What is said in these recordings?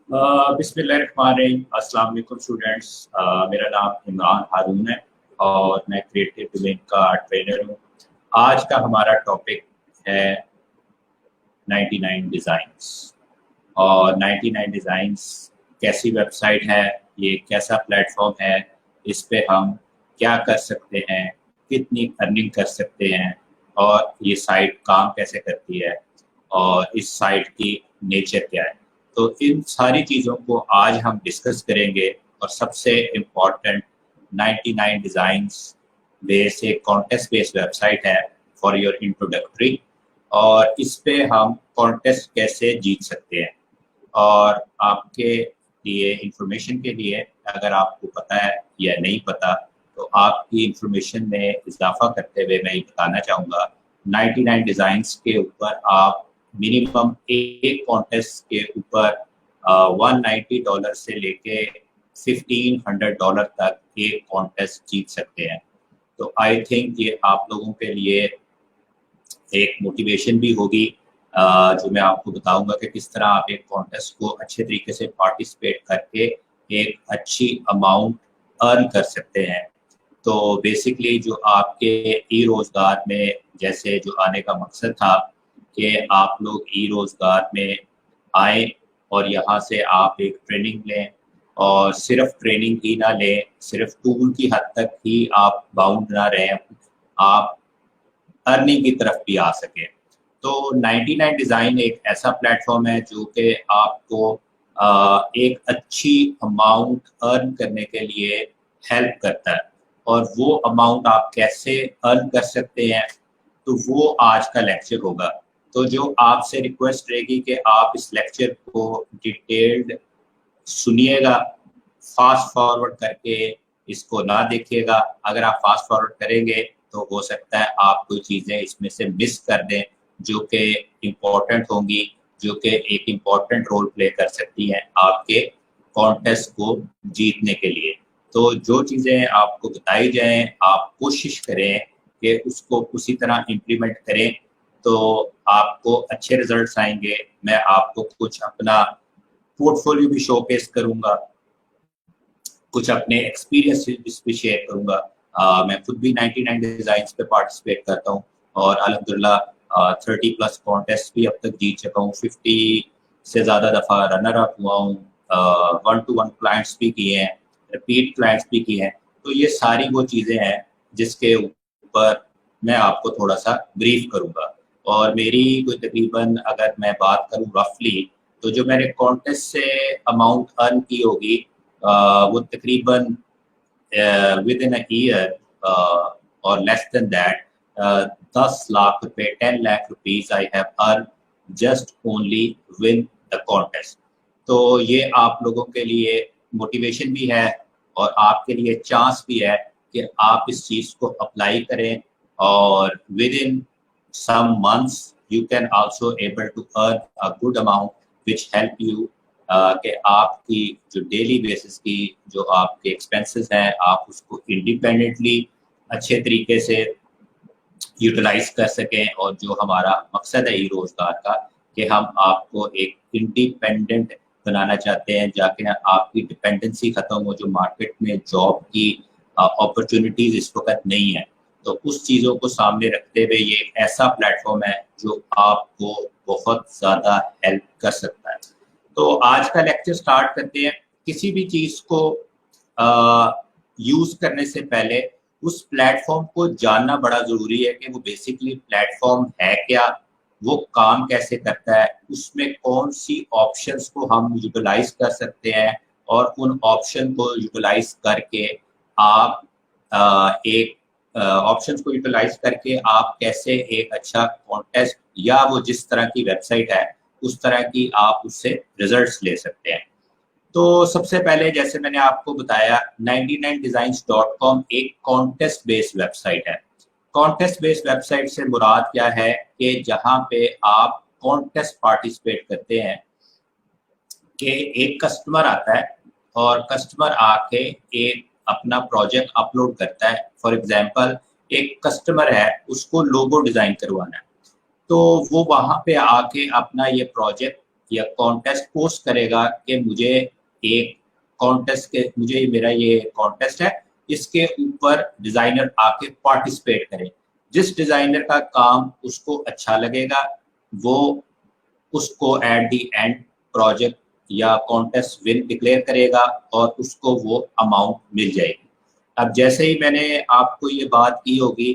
बिस्मिल्लाहिर्रहमानिर्रहीम। अस्सलाम वालेकुम स्टूडेंट्स। मेरा नाम इमरान हारून है और मैं क्रिएटिव डोमेन का ट्रेनर हूँ। आज का हमारा टॉपिक है 99 डिज़ाइंस। और 99 डिज़ाइंस कैसी वेबसाइट है, ये कैसा प्लेटफॉर्म है, इस पे हम क्या कर सकते हैं, कितनी अर्निंग कर सकते हैं और ये साइट काम कैसे करती है और इस साइट की नेचर क्या है। तो इन सारी चीज़ों को आज हम डिस्कस करेंगे। और सबसे इम्पॉर्टेंट 99 डिज़ाइंस बेस एक कॉन्टेस्ट बेस्ड वेबसाइट है फॉर योर इंट्रोडक्टरी। और इस पे हम कॉन्टेस्ट कैसे जीत सकते हैं। और आपके लिए इंफॉर्मेशन के लिए, अगर आपको पता है या नहीं पता, तो आपकी इंफॉर्मेशन में इजाफा करते हुए मैं ये बताना चाहूँगा 99 डिज़ाइंस के ऊपर आप मिनिमम एक कॉन्टेस्ट के ऊपर $190 से लेके $1500 तक एक कॉन्टेस्ट जीत सकते हैं। तो आई थिंक ये आप लोगों के लिए एक मोटिवेशन भी होगी, जो मैं आपको बताऊंगा कि किस तरह आप एक कॉन्टेस्ट को अच्छे तरीके से पार्टिसिपेट करके एक अच्छी अमाउंट अर्न कर सकते हैं। तो बेसिकली जो आपके ई रोज़गार में, जैसे जो आने का मकसद था कि आप लोग ई रोज़गार में आए और यहाँ से आप एक ट्रेनिंग लें, और सिर्फ ट्रेनिंग ही ना लें, सिर्फ टूल की हद तक ही आप बाउंड ना रहें, आप अर्निंग की तरफ भी आ सके। तो 99 डिज़ाइन एक ऐसा प्लेटफॉर्म है जो कि आपको एक अच्छी अमाउंट अर्न करने के लिए हेल्प करता है। और वो अमाउंट आप कैसे अर्न कर सकते हैं, तो वो आज का लेक्चर होगा। तो जो आपसे रिक्वेस्ट रहेगी कि आप इस लेक्चर को डिटेल्ड सुनिएगा, फास्ट फॉरवर्ड करके इसको ना देखिएगा। अगर आप फास्ट फॉरवर्ड करेंगे तो हो सकता है आप कोई चीज़ें इसमें से मिस कर दें जो कि इम्पोर्टेंट होंगी, जो कि एक इम्पोर्टेंट रोल प्ले कर सकती हैं आपके कॉन्टेस्ट को जीतने के लिए। तो जो चीज़ें आपको बताई जाएं, आप कोशिश करें कि उसको उसी तरह इम्प्लीमेंट करें, तो आपको अच्छे रिजल्ट्स आएंगे। मैं आपको कुछ अपना पोर्टफोलियो भी शोकेस करूंगा, कुछ अपने एक्सपीरियंस भी शेयर करूंगा। मैं खुद भी 99 डिज़ाइंस पे पार्टिसिपेट करता हूँ और अल्हम्दुलिल्लाह 30+ कॉन्टेस्ट भी अब तक जीत चुका हूँ। 50 से ज़्यादा दफ़ा रनर अप हुआ हूँ। 1-to-1 क्लाइंट्स भी किए हैं, रिपीट क्लाइंट्स भी किए हैं। तो ये सारी वो चीज़ें हैं जिसके ऊपर मैं आपको थोड़ा सा ब्रीफ करूँगा। और मेरी कोई तकरीबन, अगर मैं बात करूँ रफली, तो जो मैंने कॉन्टेस्ट से अमाउंट अर्न की होगी वो तकरीबन within a year or less than that, 10 lakh रुपए, 10 lakh rupees I have earned just only win the contest। तो ये आप लोगों के लिए मोटिवेशन भी है और आपके लिए चांस भी है कि आप इस चीज़ को अप्लाई करें, और with in some months you can also able to earn a good amount which help you कि आपकी जो डेली बेसिस की जो आपके एक्सपेंसेस हैं, आप उसको इंडिपेंडेंटली अच्छे तरीके से यूटिलाइज कर सकें। और जो हमारा मकसद है ई रोज़गार का, कि हम आपको एक इंडिपेंडेंट बनाना चाहते हैं, जाके आपकी डिपेंडेंसी ख़त्म हो, जो मार्केट में जॉब की अपॉर्चुनिटीज़ इस वक्त नहीं है। तो उस चीज़ों को सामने रखते हुए ये एक ऐसा प्लेटफॉर्म है जो आपको बहुत ज़्यादा हेल्प कर सकता है। तो आज का लेक्चर स्टार्ट करते हैं। किसी भी चीज़ को यूज़ करने से पहले उस प्लेटफॉर्म को जानना बड़ा ज़रूरी है कि वो बेसिकली प्लेटफॉर्म है क्या, वो काम कैसे करता है, उसमें कौन सी ऑप्शंस को हम यूटिलाइज कर सकते हैं, और उन ऑप्शन को यूटिलाइज करके आप एक ऑप्शंस को यूटिलाइज करके आप कैसे एक अच्छा कॉन्टेस्ट या वो जिस तरह की वेबसाइट है उस तरह की आप उससे रिजल्ट्स ले सकते हैं। तो सबसे पहले, जैसे मैंने आपको बताया, 99designs.com एक कॉन्टेस्ट बेस्ड वेबसाइट है। कॉन्टेस्ट बेस्ड वेबसाइट से मुराद क्या है कि जहां पे आप कॉन्टेस्ट पार्टिसिपेट करते हैं कि एक कस्टमर आता है और कस्टमर आके एक अपना प्रोजेक्ट अपलोड करता है। फॉर एग्जांपल, एक कस्टमर है, उसको लोगो डिज़ाइन करवाना है, तो वो वहाँ पे आके अपना ये प्रोजेक्ट या कॉन्टेस्ट पोस्ट करेगा कि मुझे एक कॉन्टेस्ट के मुझे मेरा ये कॉन्टेस्ट है, इसके ऊपर डिजाइनर आके पार्टिसिपेट करे। जिस डिजाइनर का काम उसको अच्छा लगेगा वो उसको एट द एंड प्रोजेक्ट या कॉन्टेस्ट विन डिक्लेयर करेगा और उसको वो अमाउंट मिल जाएगी। अब जैसे ही मैंने आपको ये बात की होगी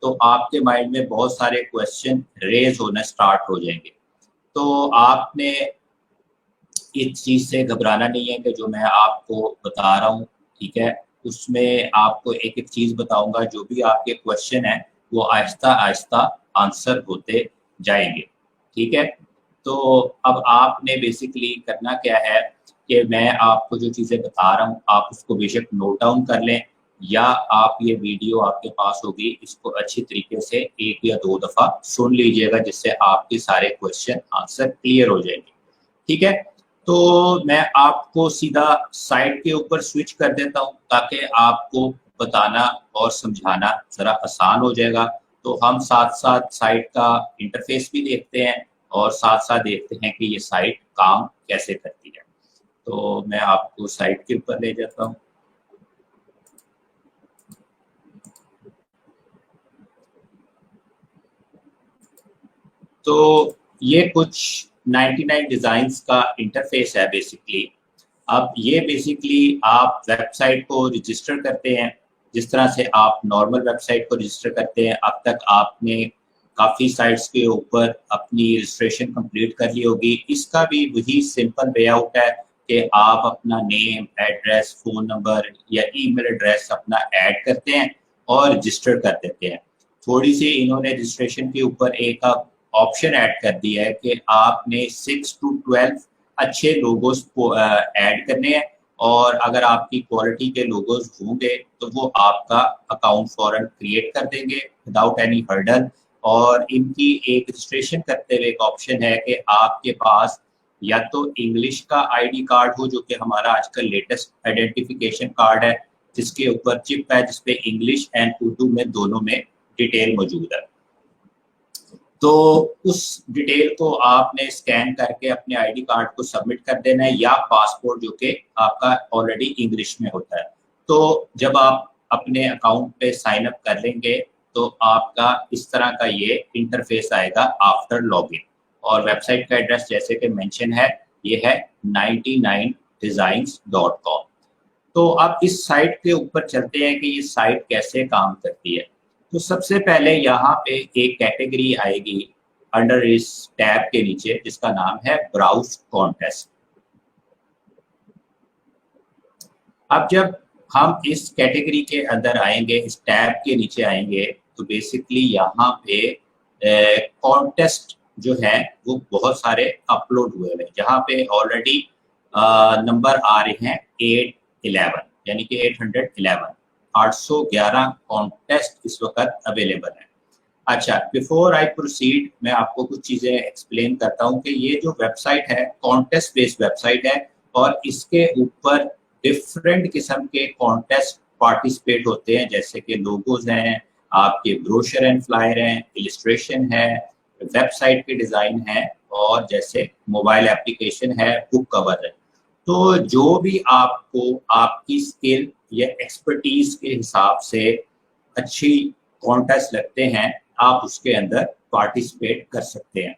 तो आपके माइंड में बहुत सारे क्वेश्चन रेज होना स्टार्ट हो जाएंगे। तो आपने इस चीज से घबराना नहीं है कि जो मैं आपको बता रहा हूँ, ठीक है, उसमें आपको एक एक चीज बताऊंगा, जो भी आपके क्वेश्चन है वो आहिस्ता आहिस्ता आंसर होते जाएंगे, ठीक है। तो अब आपने बेसिकली करना क्या है कि मैं आपको जो चीजें बता रहा हूँ आप उसको बेशक नोट डाउन कर लें, या आप ये वीडियो आपके पास होगी इसको अच्छी तरीके से 1 या 2 दफा सुन लीजिएगा, जिससे आपके सारे क्वेश्चन आंसर क्लियर हो जाएंगे, ठीक है। तो मैं आपको सीधा साइट के ऊपर स्विच कर देता हूं ताकि आपको बताना और समझाना जरा आसान हो जाएगा। तो हम साथ साथ साइट का इंटरफेस भी देखते हैं और साथ साथ देखते हैं कि ये साइट काम कैसे करती है। तो मैं आपको साइट के ऊपर ले जाता हूं। तो ये कुछ 99 डिजाइन्स का इंटरफेस है बेसिकली। अब ये बेसिकली आप वेबसाइट को रजिस्टर करते हैं जिस तरह से आप नॉर्मल वेबसाइट को रजिस्टर करते हैं। अब तक आपने काफ़ी साइट्स के ऊपर अपनी रजिस्ट्रेशन कंप्लीट कर ली होगी। इसका भी वही सिंपल वे आउट है कि आप अपना नेम, एड्रेस, फ़ोन नंबर या ईमेल एड्रेस अपना ऐड करते हैं और रजिस्टर कर देते हैं। थोड़ी सी इन्होंने रजिस्ट्रेशन के ऊपर एक ऑप्शन ऐड कर दिया है कि आपने 6 to 12 अच्छे लोगोस ऐड करने हैं, और अगर आपकी क्वालिटी के लोगोस होंगे तो वो आपका अकाउंट फौरन क्रिएट कर देंगे विदाउट एनी हर्डल। और इनकी एक रजिस्ट्रेशन करते हुए एक ऑप्शन है कि आपके पास या तो इंग्लिश का आईडी कार्ड हो, जो कि हमारा आजकल लेटेस्ट आइडेंटिफिकेशन कार्ड है जिसके ऊपर चिप है जिसपे इंग्लिश एंड उर्दू में दोनों में डिटेल मौजूद है। तो उस डिटेल को आपने स्कैन करके अपने आईडी कार्ड को सबमिट कर देना है, या पासपोर्ट जो कि आपका ऑलरेडी इंग्लिश में होता है। तो जब आप अपने अकाउंट पे साइन अप कर लेंगे तो आपका इस तरह का ये इंटरफेस आएगा आफ्टर लॉगिन। और वेबसाइट का एड्रेस जैसे कि मेंशन है ये है 99designs.com। तो अब इस साइट के ऊपर चलते हैं कि ये साइट कैसे काम करती है। तो सबसे पहले यहाँ पे एक कैटेगरी आएगी अंडर इस टैब के नीचे जिसका नाम है ब्राउज कॉन्टेस्ट। अब जब हम इस कैटेगरी के अंदर आएंगे, इस टैब के नीचे आएंगे, तो बेसिकली यहाँ पे कॉन्टेस्ट जो है वो बहुत सारे अपलोड हुए हैं, जहाँ पे ऑलरेडी नंबर आ रहे हैं 811, यानी कि 811 811 कॉन्टेस्ट इस वक्त अवेलेबल है। अच्छा, बिफोर आई प्रोसीड मैं आपको कुछ चीज़ें एक्सप्लेन करता हूँ कि ये जो वेबसाइट है कॉन्टेस्ट बेस्ड वेबसाइट है, और इसके ऊपर डिफरेंट किस्म के कॉन्टेस्ट पार्टिसिपेट होते हैं, जैसे कि लोगोज हैं, आपके ब्रोशर एंड फ्लायर हैं, इलिस्ट्रेशन है, वेबसाइट के डिज़ाइन है, और जैसे मोबाइल एप्लीकेशन है, बुक कवर है। तो जो भी आपको आपकी स्किल या एक्सपर्टीज के हिसाब से अच्छी कॉन्टेस्ट लगते हैं आप उसके अंदर पार्टिसिपेट कर सकते हैं।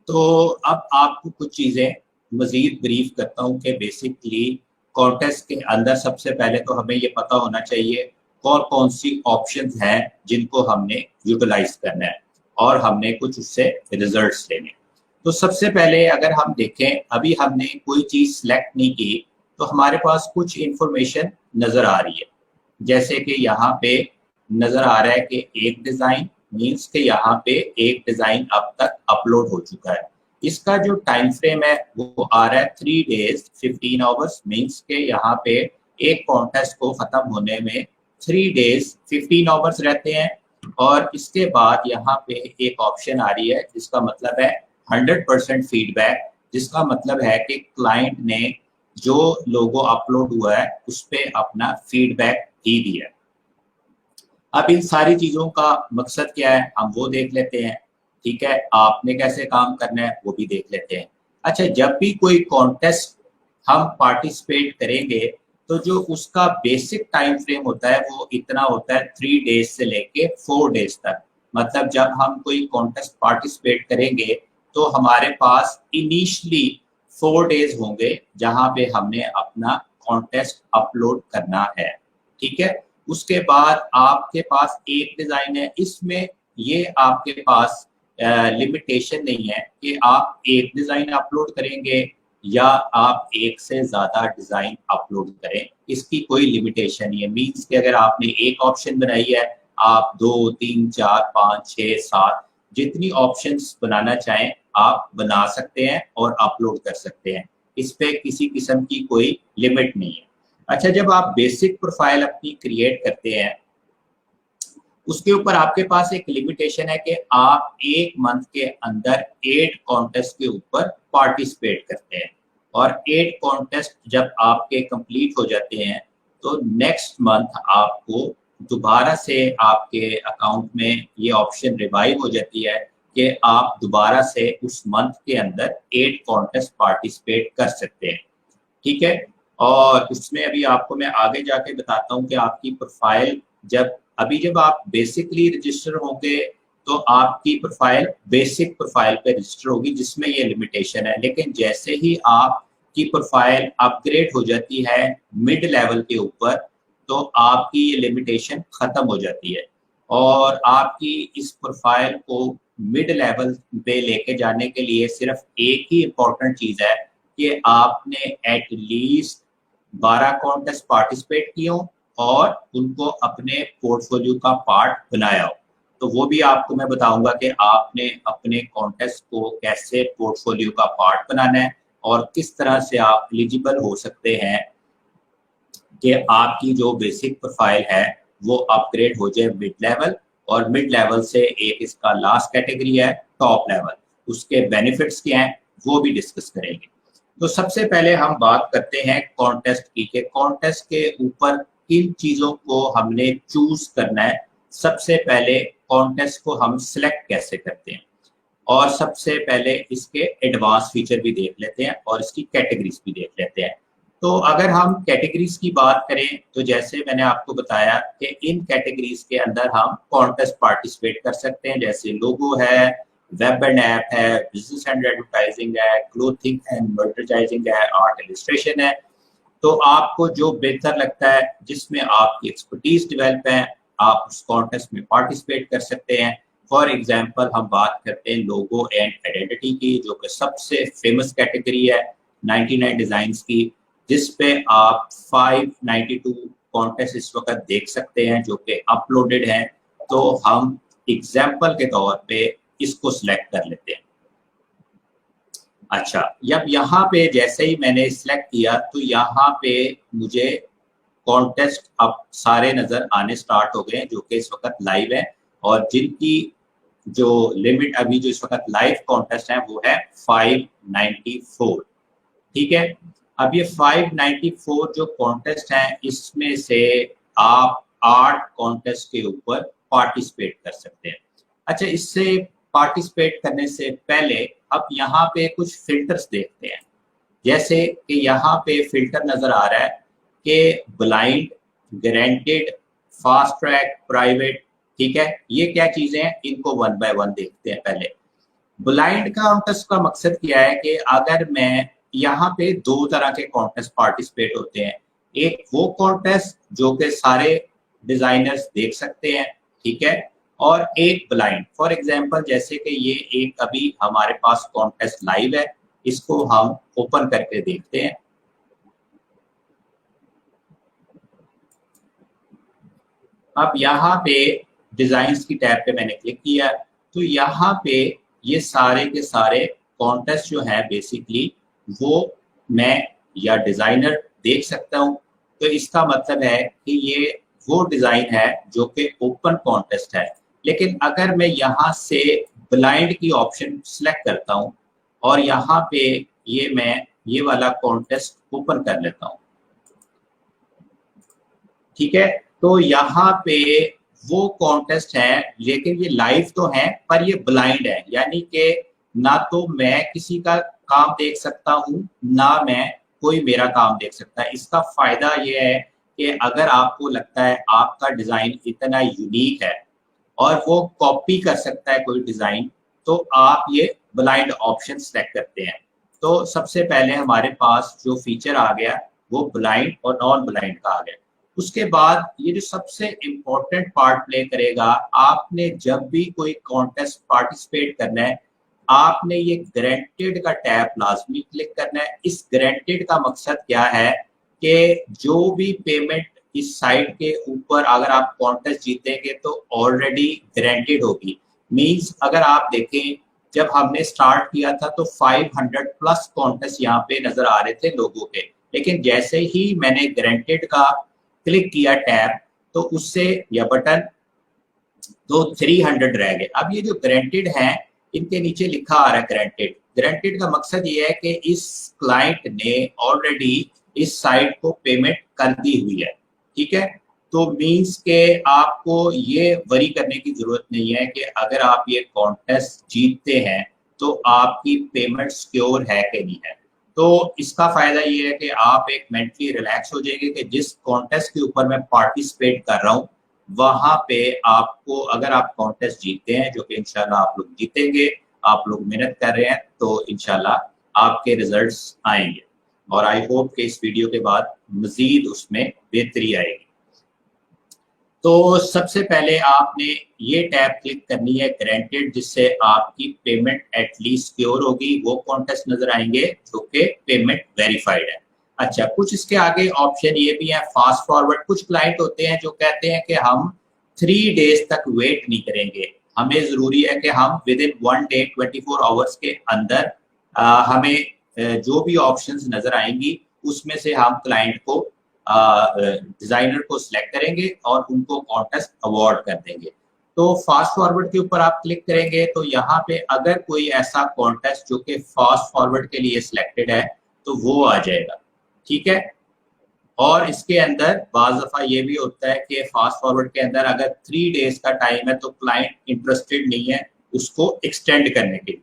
तो अब आपको कुछ चीज़ें मज़ीद ब्रीफ करता हूँ कि बेसिकली कॉन्टेस्ट के अंदर सबसे पहले तो हमें ये पता होना चाहिए कौन कौन सी ऑप्शंस हैं जिनको हमने यूटिलाइज करना है और हमने कुछ उससे रिजल्ट्स लेने। तो सबसे पहले अगर हम देखें, अभी हमने कोई चीज़ सिलेक्ट नहीं की तो हमारे पास कुछ इंफॉर्मेशन नज़र आ रही है, जैसे कि यहाँ पे नज़र आ रहा है कि एक डिज़ाइन मीन्स के यहाँ पे एक डिज़ाइन अब तक अपलोड हो चुका है। इसका जो टाइम फ्रेम है वो आ रहा है 3 days 15 hours, मीन्स के यहाँ पे एक कॉन्टेस्ट को ख़त्म होने में 3 days 15 hours रहते हैं। और इसके बाद यहाँ पे एक ऑप्शन आ रही है जिसका मतलब है 100% फीडबैक, जिसका मतलब है कि क्लाइंट ने जो लोगो अपलोड हुआ है उस पर अपना फीडबैक ही दिया है। अब इन सारी चीज़ों का मकसद क्या है हम वो देख लेते हैं, ठीक है, आपने कैसे काम करना है वो भी देख लेते हैं। अच्छा, जब भी कोई कॉन्टेस्ट हम पार्टिसिपेट करेंगे तो जो उसका बेसिक टाइम फ्रेम होता है वो इतना होता है 3 डेज से लेके 4 डेज तक। मतलब जब हम कोई कॉन्टेस्ट पार्टिसिपेट करेंगे तो हमारे पास इनिशियली 4 डेज होंगे जहां पे हमने अपना कॉन्टेस्ट अपलोड करना है। ठीक है, उसके बाद आपके पास एक डिजाइन है, इसमें ये आपके पास लिमिटेशन नहीं है कि आप एक डिजाइन अपलोड करेंगे या आप एक से ज्यादा डिजाइन अपलोड करें, इसकी कोई लिमिटेशन नहीं है। मींस कि अगर आपने एक ऑप्शन बनाई है, आप 2, 3, 4, 5, 6, 7 जितनी ऑप्शंस बनाना चाहें आप बना सकते हैं और अपलोड कर सकते हैं। इस पे किसी किस्म की कोई लिमिट नहीं है। अच्छा, जब आप बेसिक प्रोफाइल अपनी क्रिएट करते हैं उसके ऊपर आपके पास एक लिमिटेशन है कि आप एक मंथ के अंदर 8 कॉन्टेस्ट के ऊपर पार्टिसिपेट करते हैं, और 8 कॉन्टेस्ट जब आपके कंप्लीट हो जाते हैं तो नेक्स्ट मंथ आपको दोबारा से आपके अकाउंट में ये ऑप्शन रिवाइव हो जाती है कि आप दोबारा से उस मंथ के अंदर 8 कॉन्टेस्ट पार्टिसिपेट कर सकते हैं। ठीक है, और उसमें अभी आपको मैं आगे जाके बताता हूँ कि आपकी प्रोफाइल जब आप बेसिकली रजिस्टर होंगे तो आपकी प्रोफाइल बेसिक प्रोफाइल पे रजिस्टर होगी जिसमें ये लिमिटेशन है। लेकिन जैसे ही आपकी प्रोफाइल अपग्रेड हो जाती है मिड लेवल के ऊपर तो आपकी ये लिमिटेशन खत्म हो जाती है, और आपकी इस प्रोफाइल को मिड लेवल पे लेके जाने के लिए सिर्फ एक ही इम्पोर्टेंट चीज है कि आपने एटलीस्ट 12 कॉन्टेस्ट पार्टिसिपेट किए हो और उनको अपने पोर्टफोलियो का पार्ट बनाया हो। तो वो भी आपको मैं बताऊंगा कि आपने अपने कॉन्टेस्ट को कैसे पोर्टफोलियो का पार्ट बनाना है और किस तरह से आप एलिजिबल हो सकते हैं कि आपकी जो बेसिक प्रोफाइल है वो अपग्रेड हो जाए मिड लेवल, और मिड लेवल से एक इसका लास्ट कैटेगरी है टॉप लेवल। उसके बेनिफिट्स क्या हैं वो भी डिस्कस करेंगे। तो सबसे पहले हम बात करते हैं कॉन्टेस्ट की, कि कॉन्टेस्ट के ऊपर किन चीजों को हमने चूज करना है। सबसे पहले कॉन्टेस्ट को हम सिलेक्ट कैसे करते हैं, और सबसे पहले इसके एडवांस फीचर भी देख लेते हैं और इसकी कैटेगरीज भी देख लेते हैं। तो अगर हम कैटेगरीज की बात करें तो जैसे मैंने आपको बताया कि इन कैटेगरीज के अंदर हम कॉन्टेस्ट पार्टिसिपेट कर सकते हैं, जैसे लोगो है, वेब एंड ऐप है, बिजनेस एंड एडवर्टाइजिंग है, क्लोथिंग एंड मर्चेंडाइजिंग है, आर्ट इलस्ट्रेशन है। तो आपको जो बेहतर लगता है, जिसमें आपकी एक्सपर्टीज डेवलप है, आप उस कॉन्टेस्ट में पार्टिसिपेट कर सकते हैं। फॉर एग्जांपल हम बात करते हैं लोगो एंड आइडेंटिटी की, जो कि सबसे फेमस कैटेगरी है 99 डिजाइन्स की, जिस पे आप 592 कॉन्टेस्ट इस वक्त देख सकते हैं जो कि अपलोडेड हैं। तो हम एग्जाम्पल के तौर पे इसको सिलेक्ट कर लेते हैं। अच्छा, जब यहाँ पे जैसे ही मैंने सिलेक्ट किया तो यहाँ पे मुझे कॉन्टेस्ट अब सारे नजर आने स्टार्ट हो गए हैं जो कि इस वक्त लाइव है, और जिनकी जो लिमिट अभी जो इस वक्त लाइव कॉन्टेस्ट है वो है 594। ठीक है, अब ये 594 जो कॉन्टेस्ट है इसमें से आप 8 कॉन्टेस्ट के ऊपर पार्टिसिपेट कर सकते हैं। अच्छा, इससे पार्टिसिपेट करने से पहले अब यहाँ पे कुछ फिल्टर्स देखते हैं। जैसे कि यहाँ पे फिल्टर नजर आ रहा है कि blind, guaranteed, fast track, private. ठीक है, ये क्या चीजें हैं इनको वन बाय वन देखते हैं। पहले ब्लाइंड कॉन्टेस्ट का मकसद क्या है कि अगर मैं यहाँ पे 2 तरह के कॉन्टेस्ट पार्टिसिपेट होते हैं, एक वो कॉन्टेस्ट जो कि सारे डिजाइनर्स देख सकते हैं, ठीक है, और एक ब्लाइंड। फॉर एग्जांपल जैसे कि ये एक अभी हमारे पास कॉन्टेस्ट लाइव है, इसको हम ओपन करके देखते हैं। अब यहाँ पे डिजाइन्स की टैब पे मैंने क्लिक किया तो यहाँ पे ये सारे के सारे कॉन्टेस्ट जो है बेसिकली वो मैं या डिजाइनर देख सकता हूँ। तो इसका मतलब है कि ये वो डिजाइन है जो कि ओपन कॉन्टेस्ट है। लेकिन अगर मैं यहाँ से ब्लाइंड की ऑप्शन सेलेक्ट करता हूँ और यहाँ पे मैं ये वाला कॉन्टेस्ट ओपन कर लेता हूँ, ठीक है, तो यहाँ पे वो कॉन्टेस्ट है, लेकिन ये लाइव तो है पर ये ब्लाइंड है, यानी कि ना तो मैं किसी का काम देख सकता हूँ ना मैं कोई मेरा काम देख सकता है। इसका फायदा ये है कि अगर आपको लगता है आपका डिजाइन इतना यूनिक है और वो कॉपी कर सकता है कोई डिजाइन, तो आप ये ब्लाइंड ऑप्शन सेलेक्ट करते हैं। तो सबसे पहले हमारे पास जो फीचर आ गया वो ब्लाइंड और नॉन ब्लाइंड का आ गया। उसके बाद ये जो सबसे इम्पोर्टेंट पार्ट प्ले करेगा, आपने जब भी कोई कॉन्टेस्ट पार्टिसिपेट करना है, आपने ये ग्रांटेड का टैब लाजमी क्लिक करना है। इस ग्रांटेड का मकसद क्या है कि जो भी पेमेंट इस साइट के ऊपर अगर आप कॉन्टेस्ट जीतेंगे तो ऑलरेडी ग्रांटेड होगी। मींस अगर आप देखें, जब हमने स्टार्ट किया था तो 500 प्लस कॉन्टेस्ट यहाँ पे नजर आ रहे थे लोगों के, लेकिन जैसे ही मैंने ग्रांटेड का क्लिक किया टैब, तो उससे या बटन, तो 300 रह गए। अब ये जो ग्रांटेड है, इनके नीचे लिखा आ रहा है ग्रांटेड। ग्रांटेड का मकसद ये है कि इस क्लाइंट ने ऑलरेडी इस साइट को पेमेंट कर दी हुई है, ठीक है। तो मींस के आपको ये वरी करने की जरूरत नहीं है कि अगर आप ये कॉन्टेस्ट जीतते हैं तो आपकी पेमेंट सिक्योर है कि नहीं है। तो इसका फायदा ये है कि आप एक मेंटली रिलैक्स हो जाएंगे कि जिस कॉन्टेस्ट के ऊपर मैं पार्टिसिपेट कर रहा हूँ, वहां पे आपको, अगर आप कॉन्टेस्ट जीतते हैं, जो कि इंशाल्लाह आप लोग जीतेंगे, आप लोग मेहनत कर रहे हैं, तो इंशाल्लाह आपके रिजल्ट्स आएंगे। और आई होप कि इस वीडियो के बाद मजीद उसमें बेहतरी आएगी। तो सबसे पहले आपने ये टैब क्लिक करनी है ग्रांटेड, जिससे आपकी पेमेंट एटलीस्ट सिक्योर होगी। वो कॉन्टेस्ट नजर आएंगे जो कि पेमेंट वेरीफाइड है। अच्छा, कुछ इसके आगे ऑप्शन ये भी है फास्ट फॉरवर्ड। कुछ क्लाइंट होते हैं जो कहते हैं कि हम 3 डेज तक वेट नहीं करेंगे, हमें जरूरी है कि हम विद इन 1 डे 24 आवर्स के अंदर हमें जो भी ऑप्शंस नजर आएंगी उसमें से हम क्लाइंट को, डिजाइनर को सिलेक्ट करेंगे और उनको कॉन्टेस्ट अवार्ड कर देंगे। तो फास्ट फॉरवर्ड के ऊपर आप क्लिक करेंगे तो यहाँ पे अगर कोई ऐसा कॉन्टेस्ट जो कि फास्ट फॉरवर्ड के लिए सिलेक्टेड है तो वो आ जाएगा, ठीक है। और इसके अंदर बाज दफा ये भी होता है कि फास्ट फॉरवर्ड के अंदर अगर 3 डेज का टाइम है तो क्लाइंट इंटरेस्टेड नहीं है उसको एक्सटेंड करने के लिए।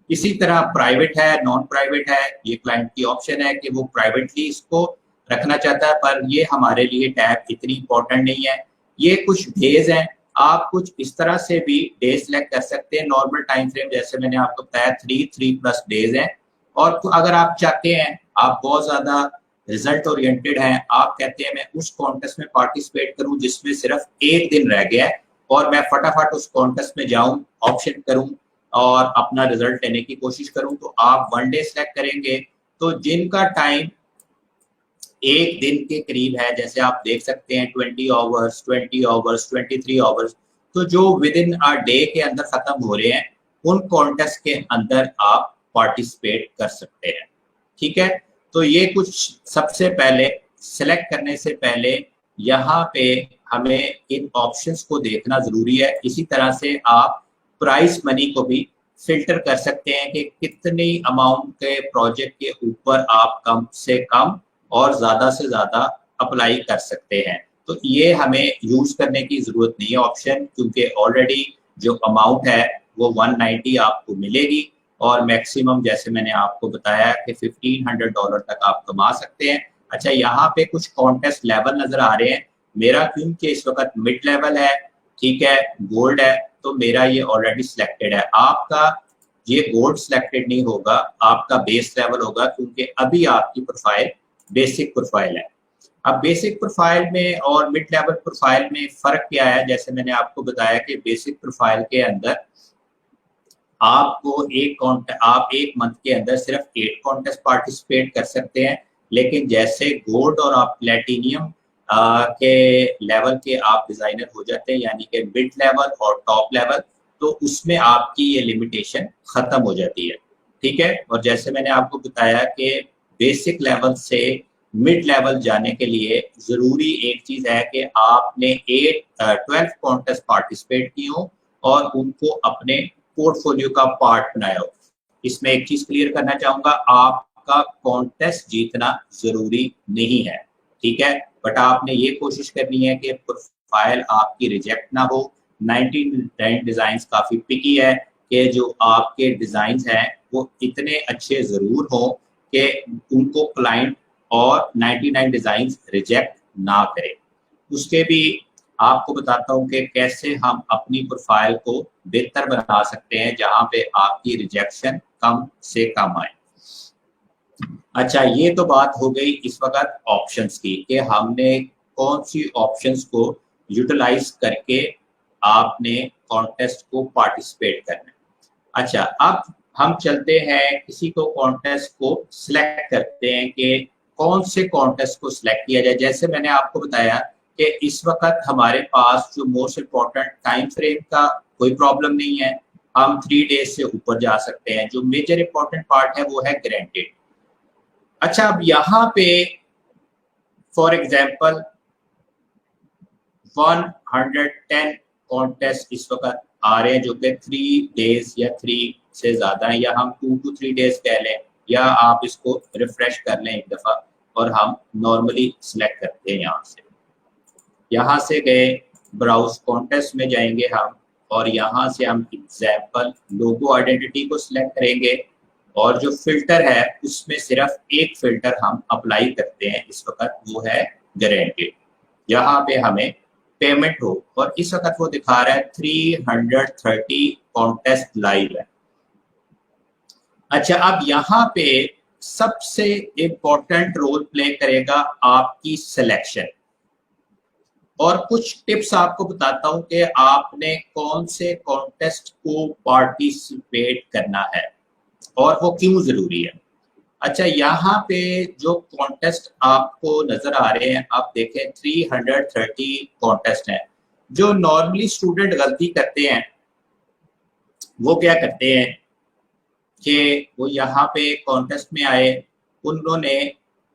इसी तरह प्राइवेट है, नॉन प्राइवेट है, ये क्लाइंट की ऑप्शन है कि वो प्राइवेटली इसको रखना चाहता है, पर ये हमारे लिए टैब इतनी इंपॉर्टेंट नहीं है। ये कुछ डेज हैं, आप कुछ इस तरह से भी डे सेलेक्ट कर सकते हैं। नॉर्मल टाइम फ्रेम जैसे मैंने आपको बताया 3 प्लस डेज हैं। और तो अगर आप चाहते हैं, आप बहुत ज्यादा रिजल्ट ओरिएंटेड हैं, आप कहते हैं मैं उस कॉन्टेस्ट में पार्टिसिपेट करूं जिसमें सिर्फ एक दिन रह गया है और मैं फटाफट उस कॉन्टेस्ट में जाऊं, ऑप्शन करूं और अपना रिजल्ट लेने की कोशिश करूं, तो आप 1 डे सेलेक्ट करेंगे। तो जिनका टाइम एक दिन के करीब है, जैसे आप देख सकते हैं 20 आवर्स, 20 आवर्स, 23 आवर्स, तो जो विद इन अ डे के अंदर खत्म हो रहे हैं, उन कॉन्टेस्ट के अंदर आप पार्टिसिपेट कर सकते हैं, ठीक है। तो ये कुछ सबसे पहले सेलेक्ट करने से पहले यहाँ पे हमें इन ऑप्शंस को देखना जरूरी है। इसी तरह से आप प्राइस मनी को भी फिल्टर कर सकते हैं कि कितनी अमाउंट के प्रोजेक्ट के ऊपर आप कम से कम और ज्यादा से ज्यादा अप्लाई कर सकते हैं। तो ये हमें यूज करने की जरूरत नहीं है ऑप्शन, क्योंकि ऑलरेडी जो अमाउंट है वो 190 आपको मिलेगी और मैक्सिमम जैसे मैंने आपको बताया कि $1500 तक आप कमा सकते हैं। अच्छा, यहाँ पे कुछ कॉन्टेस्ट लेवल नजर आ रहे हैं। मेरा क्योंकि इस वक्त मिड लेवल है, ठीक है, गोल्ड है, तो मेरा ये ऑलरेडी सिलेक्टेड है। आपका ये गोल्ड सिलेक्टेड नहीं होगा, आपका बेस लेवल होगा, क्योंकि अभी आपकी प्रोफाइल बेसिक प्रोफाइल है। अब बेसिक प्रोफाइल में और मिड लेवल प्रोफाइल में फर्क क्या है, जैसे मैंने आपको बताया कि बेसिक प्रोफाइल के अंदर आपको आप एक मंथ के अंदर सिर्फ 8 कॉन्टेस्ट पार्टिसिपेट कर सकते हैं। लेकिन जैसे गोल्ड और आप प्लेटिनियम के लेवल के आप डिजाइनर हो जाते हैं, यानी कि मिड लेवल और टॉप लेवल, तो उसमें आपकी ये लिमिटेशन खत्म हो जाती है, ठीक है। और जैसे मैंने आपको बताया कि बेसिक लेवल से मिड लेवल जाने के लिए जरूरी एक चीज है कि आपने 12 कॉन्टेस्ट पार्टिसिपेट की हो और उनको अपने पोर्टफोलियो का पार्ट बनाया हो। इसमें एक चीज क्लियर करना चाहूंगा, आपका कॉन्टेस्ट जीतना जरूरी नहीं है, ठीक है, बट आपने ये कोशिश करनी है कि प्रोफाइल आपकी रिजेक्ट ना हो। 99 डिजाइन काफी पिकी है कि जो आपके डिजाइन हैं वो इतने अच्छे जरूर हो कि उनको क्लाइंट और 99 डिजाइन रिजेक्ट ना करे। उसके भी आपको बताता हूँ कि कैसे हम अपनी प्रोफाइल को बेहतर बना सकते हैं जहां पे आपकी रिजेक्शन कम से कम आए। अच्छा, ये तो बात हो गई इस वक्त ऑप्शंस की कि हमने कौन सी ऑप्शंस को यूटिलाइज करके आपने कॉन्टेस्ट को पार्टिसिपेट करना है। अच्छा, अब हम चलते हैं किसी को कॉन्टेस्ट को सिलेक्ट करते हैं कि कौन से कॉन्टेस्ट को सिलेक्ट किया जाए। जैसे मैंने आपको बताया कि इस वक्त हमारे पास जो मोस्ट इम्पोर्टेंट टाइम फ्रेम का कोई प्रॉब्लम नहीं है, हम 3 डेज से ऊपर जा सकते हैं। जो मेजर इंपॉर्टेंट पार्ट है वो है ग्रांटेड। अच्छा, अब यहाँ पे फॉर एग्जाम्पल 110 कॉन्टेस्ट इस वक्त आ रहे हैं जो कि 3 डेज या 3 से ज्यादा है, या हम 2 to 3 डेज कह लें, या आप इसको रिफ्रेश कर लें एक दफा और हम नॉर्मली सिलेक्ट करते हैं। यहाँ से गए ब्राउज कॉन्टेस्ट में जाएंगे हम, और यहाँ से हम एग्जाम्पल लोगो आइडेंटिटी को सिलेक्ट करेंगे, और जो फिल्टर है उसमें सिर्फ एक फिल्टर हम अप्लाई करते हैं इस वक्त, वो है गारंटेड। यहाँ पे हमें पेमेंट हो, और इस वक्त वो दिखा रहा है 330 कॉन्टेस्ट लाइव है। अच्छा, अब यहाँ पे सबसे इंपॉर्टेंट रोल प्ले करेगा आपकी सिलेक्शन, और कुछ टिप्स आपको बताता हूं कि आपने कौन से कॉन्टेस्ट को पार्टिसिपेट करना है और वो क्यों जरूरी है। अच्छा, यहाँ पे जो कॉन्टेस्ट आपको नजर आ रहे हैं, आप देखें 330 कॉन्टेस्ट हैं। जो नॉर्मली स्टूडेंट गलती करते हैं वो क्या करते हैं कि वो यहाँ पे कॉन्टेस्ट में आए, उन्होंने